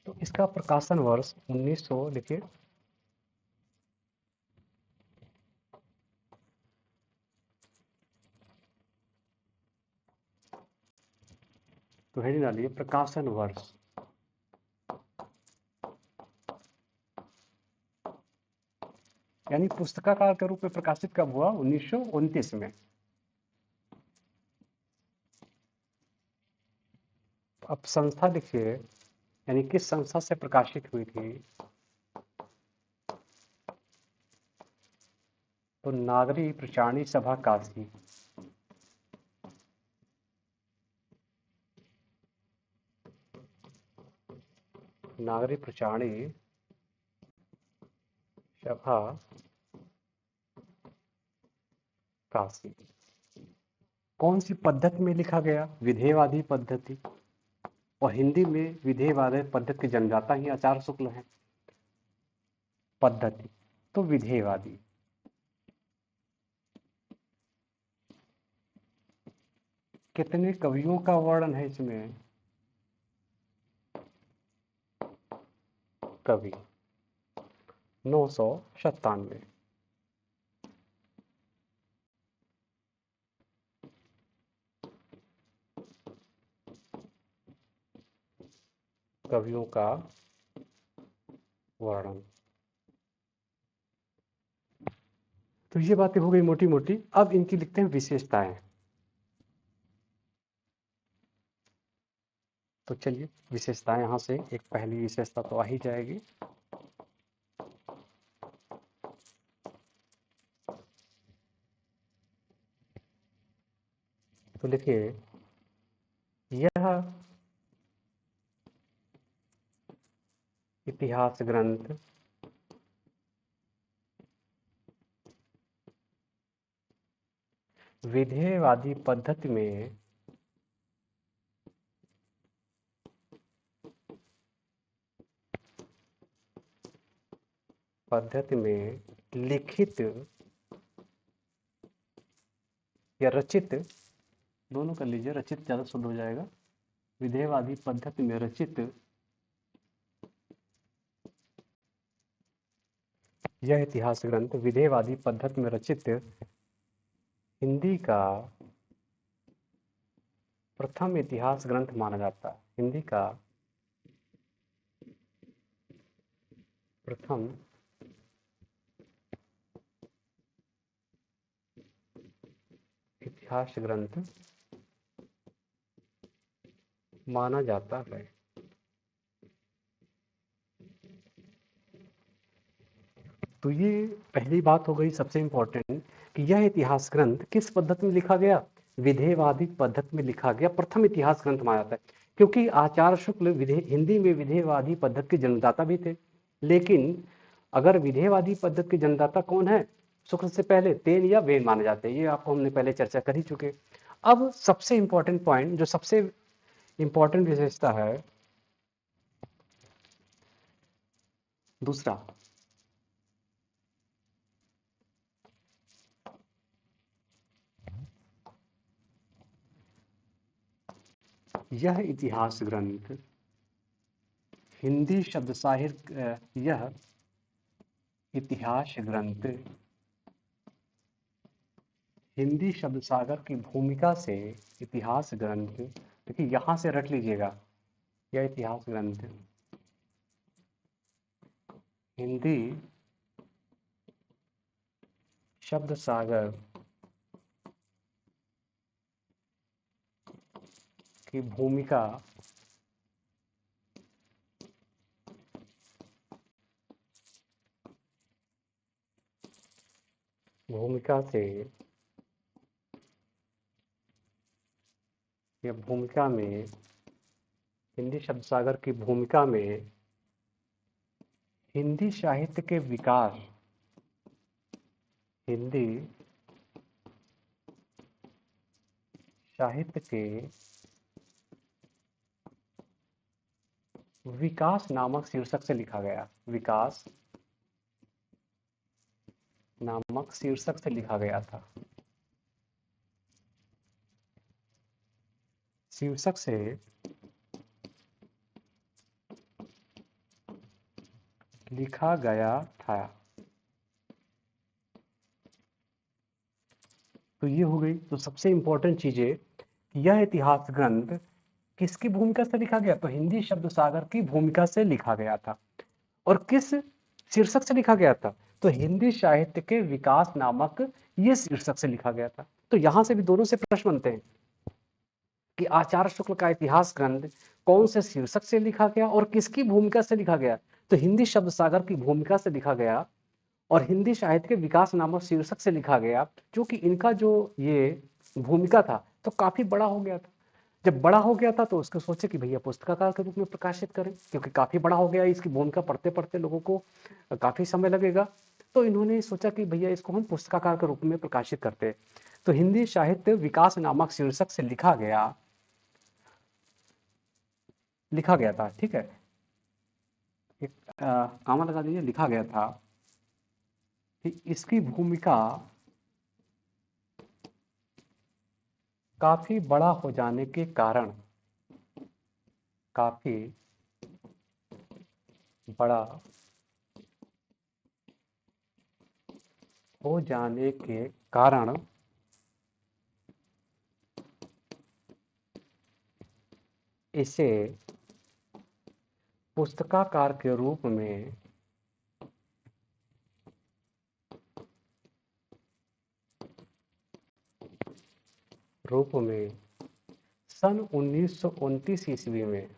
तो इसका प्रकाशन वर्ष 1900 लिखिए, तो हेडिंग डालिए प्रकाशन वर्ष। यानी पुस्तकाकार के रूप में प्रकाशित कब हुआ? 1929 में। अब संस्था लिखिए, यानी किस संस्था से प्रकाशित हुई थी? तो नागरी प्रचारणी सभा काशी। नागरी प्रचारणी सभा काशी। कौन सी पद्धति में लिखा गया? विधेयवादी पद्धति। और हिंदी में विधेयवादी पद्धति के जन्मदाता ही आचार्य शुक्ल हैं। पद्धति तो विधेयवादी। कितने कवियों का वर्णन है इसमें? कवि 997। कवियों का वर्णन। तो ये बातें हो गई मोटी मोटी। अब इनकी लिखते हैं विशेषताएं। तो चलिए विशेषताएं, यहां से एक पहली विशेषता तो आ ही जाएगी। तो लिखिए, यह इतिहास ग्रंथ विधेयवादी पद्धति में लिखित या रचित, दोनों कर लीजिए, रचित ज्यादा शुद्ध हो जाएगा। विधेयवादी पद्धति में रचित यह इतिहास ग्रंथ विधेयवादी पद्धति में रचित हिंदी का प्रथम इतिहास ग्रंथ माना जाता है। हिंदी का प्रथम इतिहास ग्रंथ माना जाता है। तो ये पहली बात हो गई सबसे इंपॉर्टेंट कि यह इतिहास ग्रंथ किस पद्धति में लिखा गया? विधेयवादी पद्धति में लिखा गया। प्रथम इतिहास ग्रंथ माना जाता है क्योंकि आचार्य शुक्ल हिंदी में विधेयवादी पद्धति के जन्मदाता भी थे। लेकिन अगर विधेयवादी पद्धति के जन्मदाता कौन है? शुक्ल से पहले तेन या वेन माने जाते हैं। ये आपको हमने पहले चर्चा कर ही चुके। अब सबसे इंपॉर्टेंट पॉइंट, जो सबसे इंपॉर्टेंट विशेषता है, दूसरा, यह इतिहास ग्रंथ हिंदी शब्द साहित्य, यह इतिहास ग्रंथ हिंदी शब्द सागर की भूमिका से, इतिहास ग्रंथ, देखिए यहां से रट लीजिएगा, यह इतिहास ग्रंथ हिंदी शब्द सागर की भूमिका से या भूमिका में, हिंदी शब्द सागर की भूमिका में हिंदी साहित्य के विकास, हिंदी साहित्य के विकास नामक शीर्षक से लिखा गया। विकास नामक शीर्षक से लिखा गया था। शीर्षक से लिखा गया था। तो ये हो गई। तो सबसे इंपॉर्टेंट चीज है, यह इतिहास ग्रंथ किसकी भूमिका से लिखा गया? तो हिंदी शब्द सागर की भूमिका से लिखा गया था। और किस शीर्षक से लिखा गया था? तो हिंदी साहित्य के विकास नामक ये शीर्षक से लिखा गया था। तो यहां से भी दोनों से प्रश्न बनते हैं कि आचार्य शुक्ल का इतिहास ग्रंथ कौन से शीर्षक से लिखा गया और किसकी भूमिका से लिखा गया? तो हिंदी शब्द सागर की भूमिका से लिखा गया और हिंदी साहित्य के विकास नामक शीर्षक से लिखा गया, क्योंकि इनका जो ये भूमिका था तो काफी बड़ा हो गया था। जब बड़ा हो गया था तो उसको सोचे कि भैया पुस्तकाकार के रूप में प्रकाशित करें, क्योंकि काफ़ी बड़ा हो गया, इसकी भूमिका पढ़ते पढ़ते लोगों को काफ़ी समय लगेगा। तो इन्होंने सोचा कि भैया इसको हम पुस्तकाकार के रूप में प्रकाशित करते हैं। तो हिंदी साहित्य विकास नामक शीर्षक से लिखा गया था, ठीक है। एक कामा लगा दीजिए, लिखा गया था कि इसकी भूमिका काफी बड़ा हो जाने के कारण, काफी बड़ा हो जाने के कारण इसे पुस्तकाकार के रूप में सन 1929 ईस्वी में,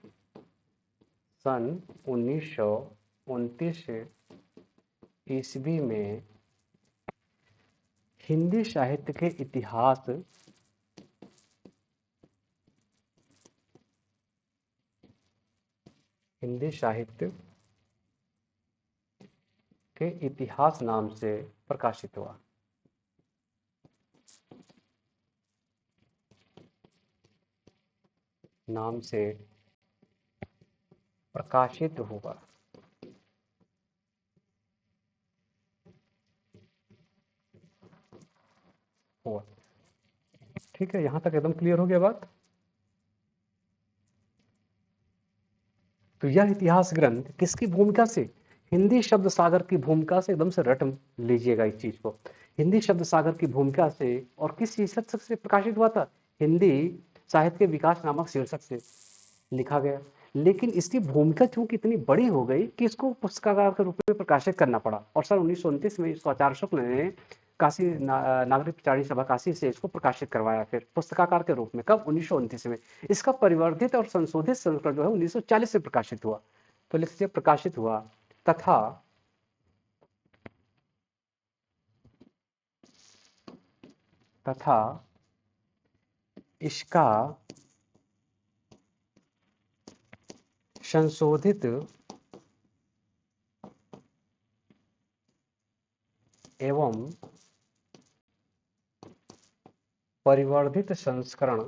सन 1929 ईस्वी में हिंदी साहित्य के इतिहास हिंदी साहित्य के इतिहास नाम से प्रकाशित हुआ। नाम से प्रकाशित हुआ। हुआ, ठीक है, यहां तक एकदम क्लियर हो गया बात। तो यह इतिहास ग्रंथ किसकी भूमिका से, हिंदी शब्द सागर की भूमिका से, एकदम से रट लीजिएगा इस चीज को, हिंदी शब्द सागर की भूमिका से और किस शीर्षक से प्रकाशित हुआ था, हिंदी साहित्य के विकास नामक शीर्षक से लिखा गया। लेकिन इसकी भूमिका चूंकि इतनी बड़ी हो गई कि इसको पुस्तकाकार के रूप में प्रकाशित करना पड़ा, और सन 1929 में इसको आचार्य शुक्ल ने काशी नागरिक प्रचारणी सभा काशी से इसको प्रकाशित करवाया, फिर पुस्तकाकार के रूप में, कब, 1929 में। इसका परिवर्धित और संशोधित संस्करण जो है 1940 में प्रकाशित हुआ। तो लिख लीजिए प्रकाशित हुआ, तथा तथा इसका संशोधित एवं परिवर्धित संस्करण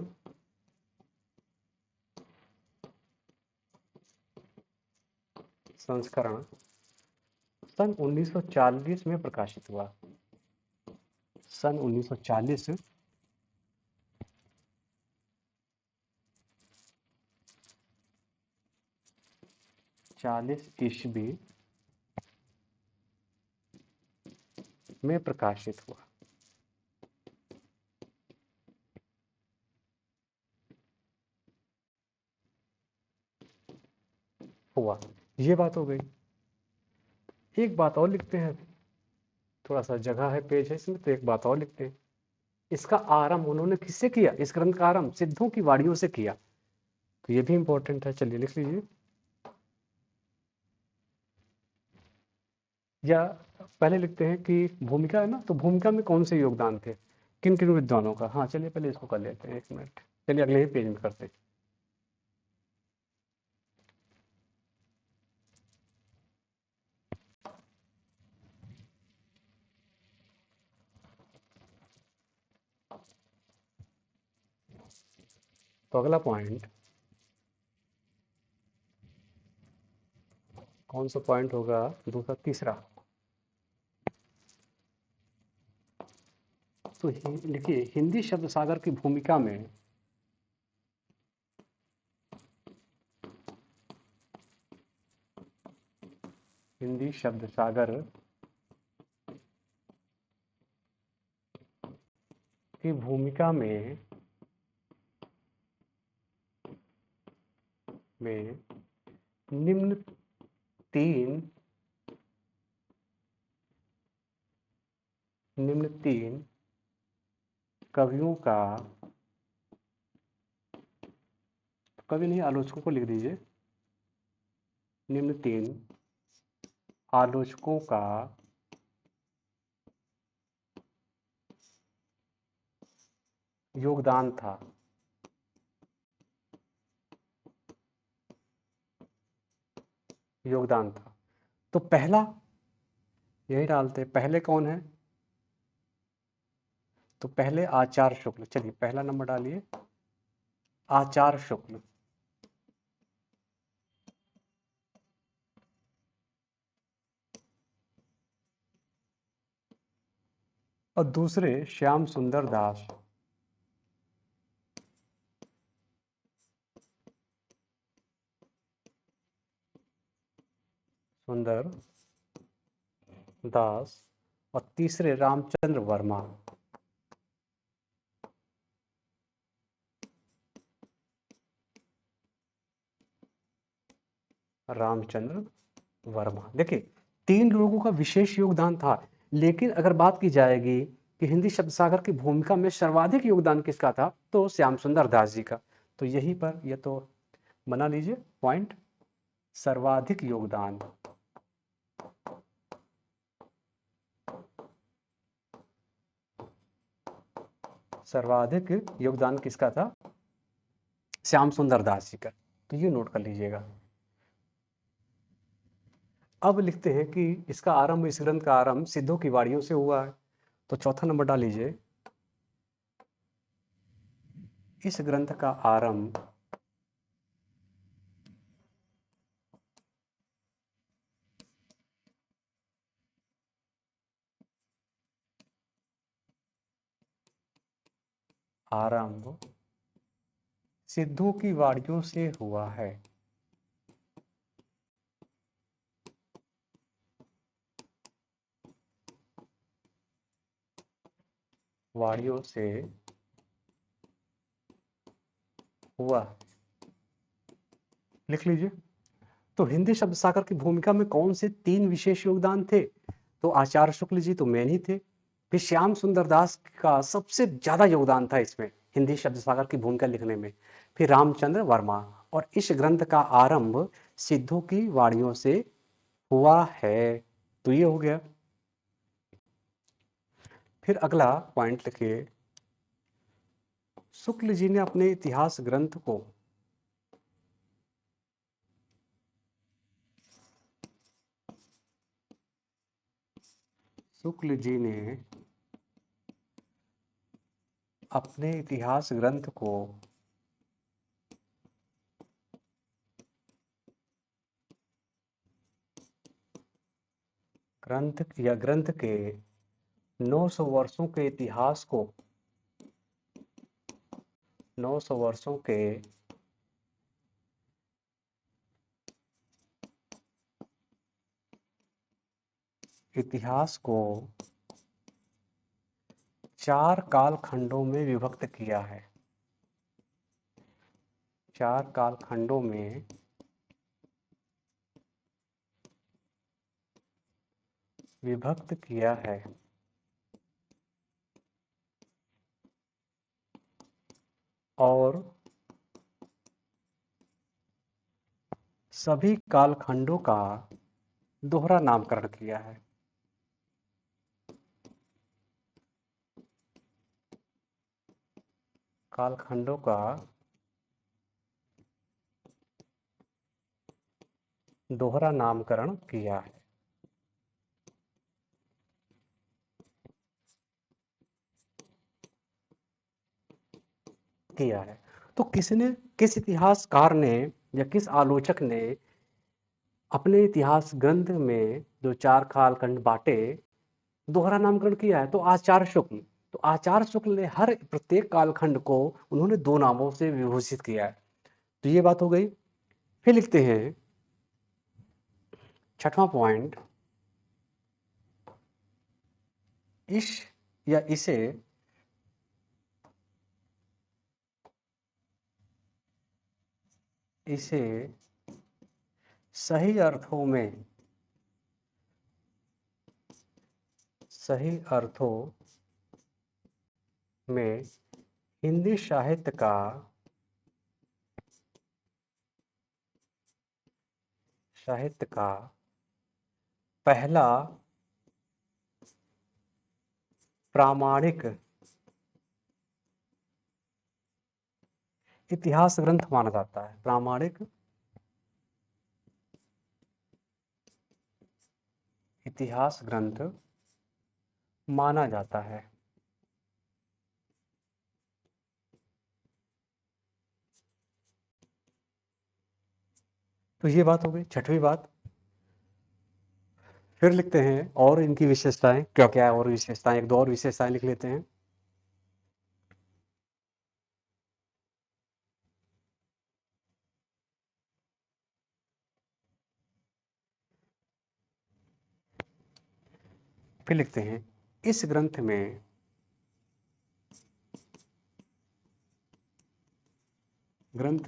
सन 1940 में प्रकाशित हुआ। सन 1940 ईस्वी में प्रकाशित हुआ। ये बात हो गई। एक बात और लिखते हैं, थोड़ा सा जगह है, पेज है इसमें, तो एक बात और लिखते हैं। इसका आरंभ उन्होंने किससे किया, इस ग्रंथ का आरंभ सिद्धों की वाणियों से किया। तो ये भी इंपॉर्टेंट है, चलिए लिख लीजिए। या पहले लिखते हैं कि भूमिका है ना, तो भूमिका में कौन से योगदान थे, किन किन विद्वानों का। हाँ चलिए पहले इसको कर लेते हैं, एक मिनट, चलिए अगले ही पेज में करते हैं। तो अगला पॉइंट कौन सा पॉइंट होगा, दूसरा, तीसरा। तो लिखिए, हिंदी शब्द सागर की भूमिका में हिंदी शब्द सागर की भूमिका में निम्न तीन कवियों का, कवि नहीं आलोचकों को लिख दीजिए, निम्न तीन आलोचकों का योगदान था। योगदान था। तो पहला यही डालते, पहले कौन है? तो पहले आचार्य शुक्ल। चलिए पहला नंबर डालिए, आचार्य शुक्ल। और दूसरे श्याम सुंदर दास। सुंदर दास। और तीसरे रामचंद्र वर्मा। रामचंद्र वर्मा। देखिए, तीन लोगों का विशेष योगदान था, लेकिन अगर बात की जाएगी कि हिंदी शब्द सागर की भूमिका में सर्वाधिक योगदान किसका था, तो श्याम सुंदर दास जी का। तो यहीं पर ये तो बना लीजिए पॉइंट, सर्वाधिक योगदान। सर्वाधिक योगदान किसका था? श्याम सुंदर दास जी का। तो ये नोट कर लीजिएगा। अब लिखते हैं कि इसका आरंभ, इस ग्रंथ का आरंभ सिद्धों की वाणियों से हुआ है। तो चौथा नंबर डाल लीजिए, इस ग्रंथ का आरंभ आरंभ सिद्धों की वाणियों से हुआ है। वाणियों से हुआ, लिख लीजिए। तो हिंदी शब्द सागर की भूमिका में कौन से तीन विशेष योगदान थे? तो आचार्य शुक्ल जी तो मेन ही थे, फिर श्याम सुंदर दास का सबसे ज्यादा योगदान था इसमें, हिंदी शब्द सागर की भूमिका लिखने में, फिर रामचंद्र वर्मा। और इस ग्रंथ का आरंभ सिद्धों की वाणियों से हुआ है। तो ये हो गया। फिर अगला पॉइंट लिखिए, शुक्ल जी ने अपने इतिहास ग्रंथ को शुक्ल जी ने अपने इतिहास ग्रंथ को ग्रंथ के 900 वर्षों के इतिहास को 900 वर्षों के इतिहास को 4 कालखंडों में विभक्त किया है। 4 कालखंडों में विभक्त किया है। और सभी कालखंडों का दोहरा नामकरण किया है। कालखंडों का दोहरा नामकरण किया है। किया है। तो किसने, किस इतिहासकार ने या किस आलोचक ने अपने इतिहास ग्रंथ में जो 4 कालखंड बांटे, दोहरा नामकरण किया है? तो आचार्य शुक्ल। तो आचार्य शुक्ल ने हर प्रत्येक कालखंड को उन्होंने 2 नामों से विभूषित किया है। तो ये बात हो गई। फिर लिखते हैं छठवां पॉइंट, इस या इसे इसे सही अर्थों में, सही अर्थों में हिंदी साहित्य का पहला प्रामाणिक इतिहास ग्रंथ माना जाता है। प्रामाणिक इतिहास ग्रंथ माना जाता है। तो ये बात हो गई। छठवीं बात, फिर लिखते हैं और इनकी विशेषताएं क्या क्या है, और विशेषताएं, एक दो और विशेषताएं लिख लेते हैं। फिर लिखते हैं इस ग्रंथ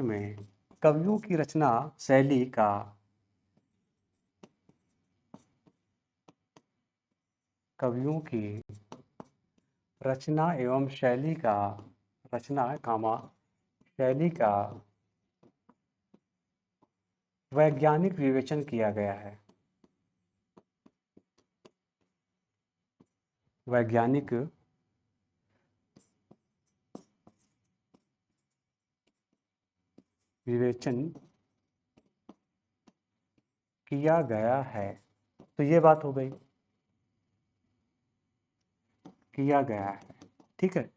में कवियों की रचना शैली का कवियों की रचना एवं शैली का रचना कामा शैली का वैज्ञानिक विवेचन किया गया है। वैज्ञानिक विवेचन किया गया है। तो ये बात हो गई, किया गया है। ठीक है,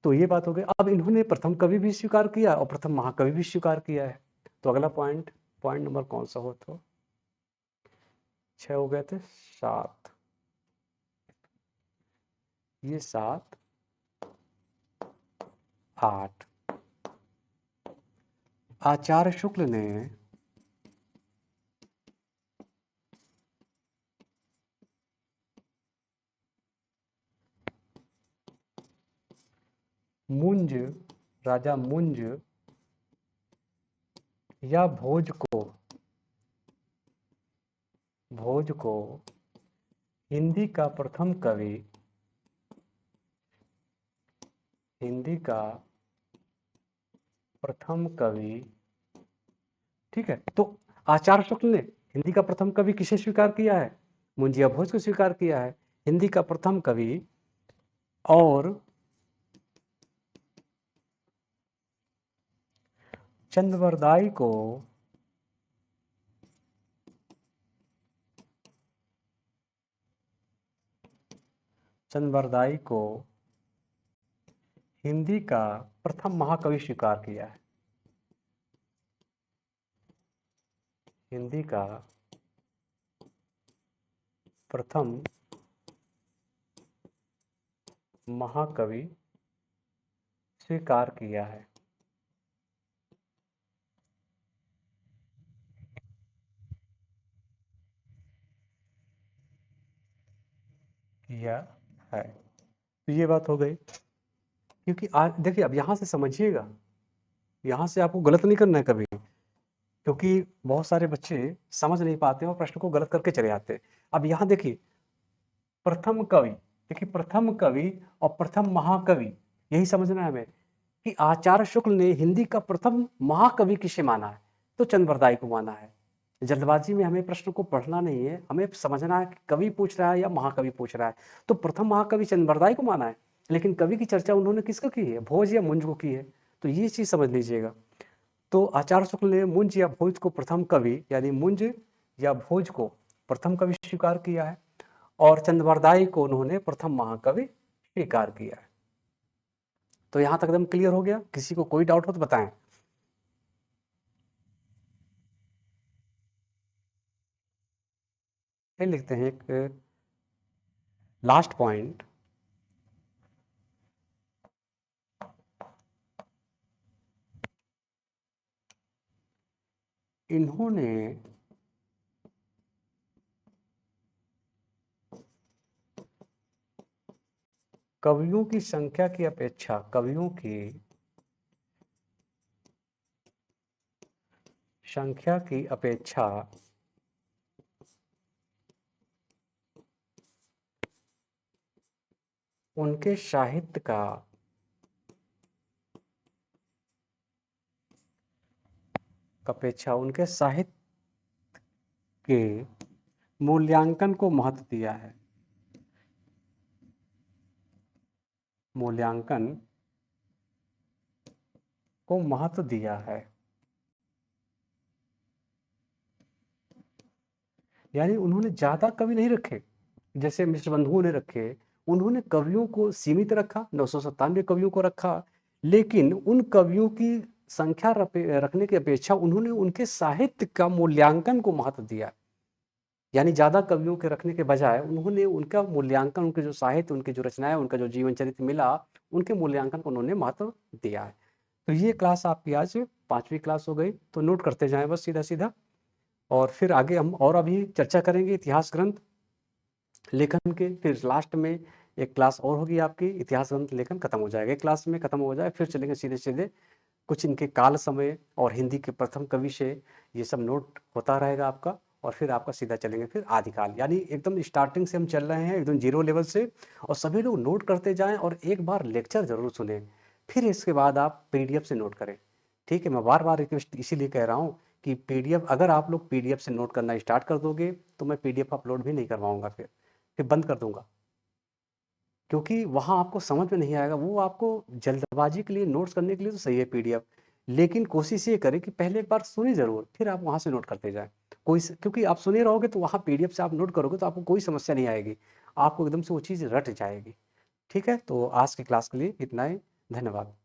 तो ये बात हो गई। अब इन्होंने प्रथम कवि भी स्वीकार किया और प्रथम महाकवि भी स्वीकार किया है। तो अगला पॉइंट, पॉइंट नंबर कौन सा हो, तो 6 हो गए थे, 7, ये 7, 8। आचार्य शुक्ल ने मुंज, राजा मुंज या भोज को हिंदी का प्रथम कवि, हिंदी का प्रथम कवि, ठीक है। तो आचार्य शुक्ल ने हिंदी का प्रथम कवि किसे स्वीकार किया है? मुंजिया भोज को स्वीकार किया है हिंदी का प्रथम कवि। और चंद्रवरदाई को हिंदी का प्रथम महाकवि स्वीकार किया है। हिंदी का प्रथम महाकवि स्वीकार किया है। किया है। तो ये बात हो गई। क्योंकि आज देखिए, अब यहां से समझिएगा, यहां से आपको गलत नहीं करना है कभी, क्योंकि बहुत सारे बच्चे समझ नहीं पाते और प्रश्न को गलत करके चले आते हैं। अब यहाँ देखिए, प्रथम कवि, देखिए प्रथम कवि और प्रथम महाकवि, यही समझना है हमें कि आचार्य शुक्ल ने हिंदी का प्रथम महाकवि किसे माना है? तो चंद्रवरदाई को माना है। जल्दबाजी में हमें प्रश्न को पढ़ना नहीं है, हमें समझना है कि कवि पूछ रहा है या महाकवि पूछ रहा है। तो प्रथम महाकवि चंद्रवरदाई को माना है, लेकिन कवि की चर्चा उन्होंने किसको की है? भोज या मुंज को की है। तो ये चीज समझ लीजिएगा। तो आचार्य शुक्ल ने मुंज या भोज को प्रथम कवि, यानी मुंज या भोज को प्रथम कवि स्वीकार किया है, और चंद्रवरदाई को उन्होंने प्रथम महाकवि स्वीकार किया है। तो यहां तक एकदम क्लियर हो गया? किसी को कोई डाउट हो तो बताएं। फिर लिखते हैं एक लास्ट पॉइंट, इन्होंने कवियों की संख्या की अपेक्षा, कवियों की संख्या की अपेक्षा उनके साहित्य का उनके साहित्य के मूल्यांकन को महत्व दिया है। मूल्यांकन को महत्व दिया है। यानी उन्होंने ज़्यादा कवि नहीं रखे, जैसे मिश्र बंधुओं ने रखे। उन्होंने कवियों को सीमित रखा, 997 कवियों को रखा, लेकिन उन कवियों की संख्या रखने की अपेक्षा उन्होंने उनके साहित्य का मूल्यांकन को महत्व दिया। यानी ज़्यादा कवियों के रखने के बजाय उन्होंने उनका मूल्यांकन, उनके जो साहित्य, उनकी जो रचनाएँ, उनका जो जीवन चरित्र मिला, उनके मूल्यांकन को उन्होंने महत्व दिया है। तो ये क्लास आपकी आज 5वीं क्लास हो गई, तो नोट करते जाएँ बस सीधा-सीधा। और फिर आगे हम और अभी चर्चा करेंगे इतिहास ग्रंथ लेखन के। फिर लास्ट में एक क्लास और होगी आपकी, इतिहास ग्रंथ लेखन खत्म हो जाएगा। एक क्लास में खत्म हो जाए, फिर चलेंगे सीधे-सीधे कुछ इनके काल समय और हिंदी के प्रथम कवि से, ये सब नोट होता रहेगा आपका। और फिर आपका सीधा चलेंगे फिर आदिकाल, यानी एकदम स्टार्टिंग से हम चल रहे हैं, एकदम जीरो लेवल से। और सभी लोग नोट करते जाएं और एक बार लेक्चर जरूर सुने, फिर इसके बाद आप पीडीएफ से नोट करें। ठीक है, मैं बार बार रिक्वेस्ट इसीलिए कह रहा हूँ कि पीडीएफ, अगर आप लोग पीडीएफ से नोट करना स्टार्ट कर दोगे तो मैं पीडीएफ अपलोड भी नहीं करवाऊंगा, फिर बंद कर दूंगा, क्योंकि वहाँ आपको समझ में नहीं आएगा। वो आपको जल्दबाजी के लिए, नोट्स करने के लिए तो सही है पीडीएफ, लेकिन कोशिश ये करें कि पहले एक बार सुने ज़रूर, फिर आप वहाँ से नोट करते जाएँ। क्योंकि आप सुने रहोगे तो वहाँ पीडीएफ से आप नोट करोगे तो आपको कोई समस्या नहीं आएगी। आपको एकदम से वो चीज़ रट जाएगी। ठीक है? तो आज की क्लास के लिए इतना ही। धन्यवाद।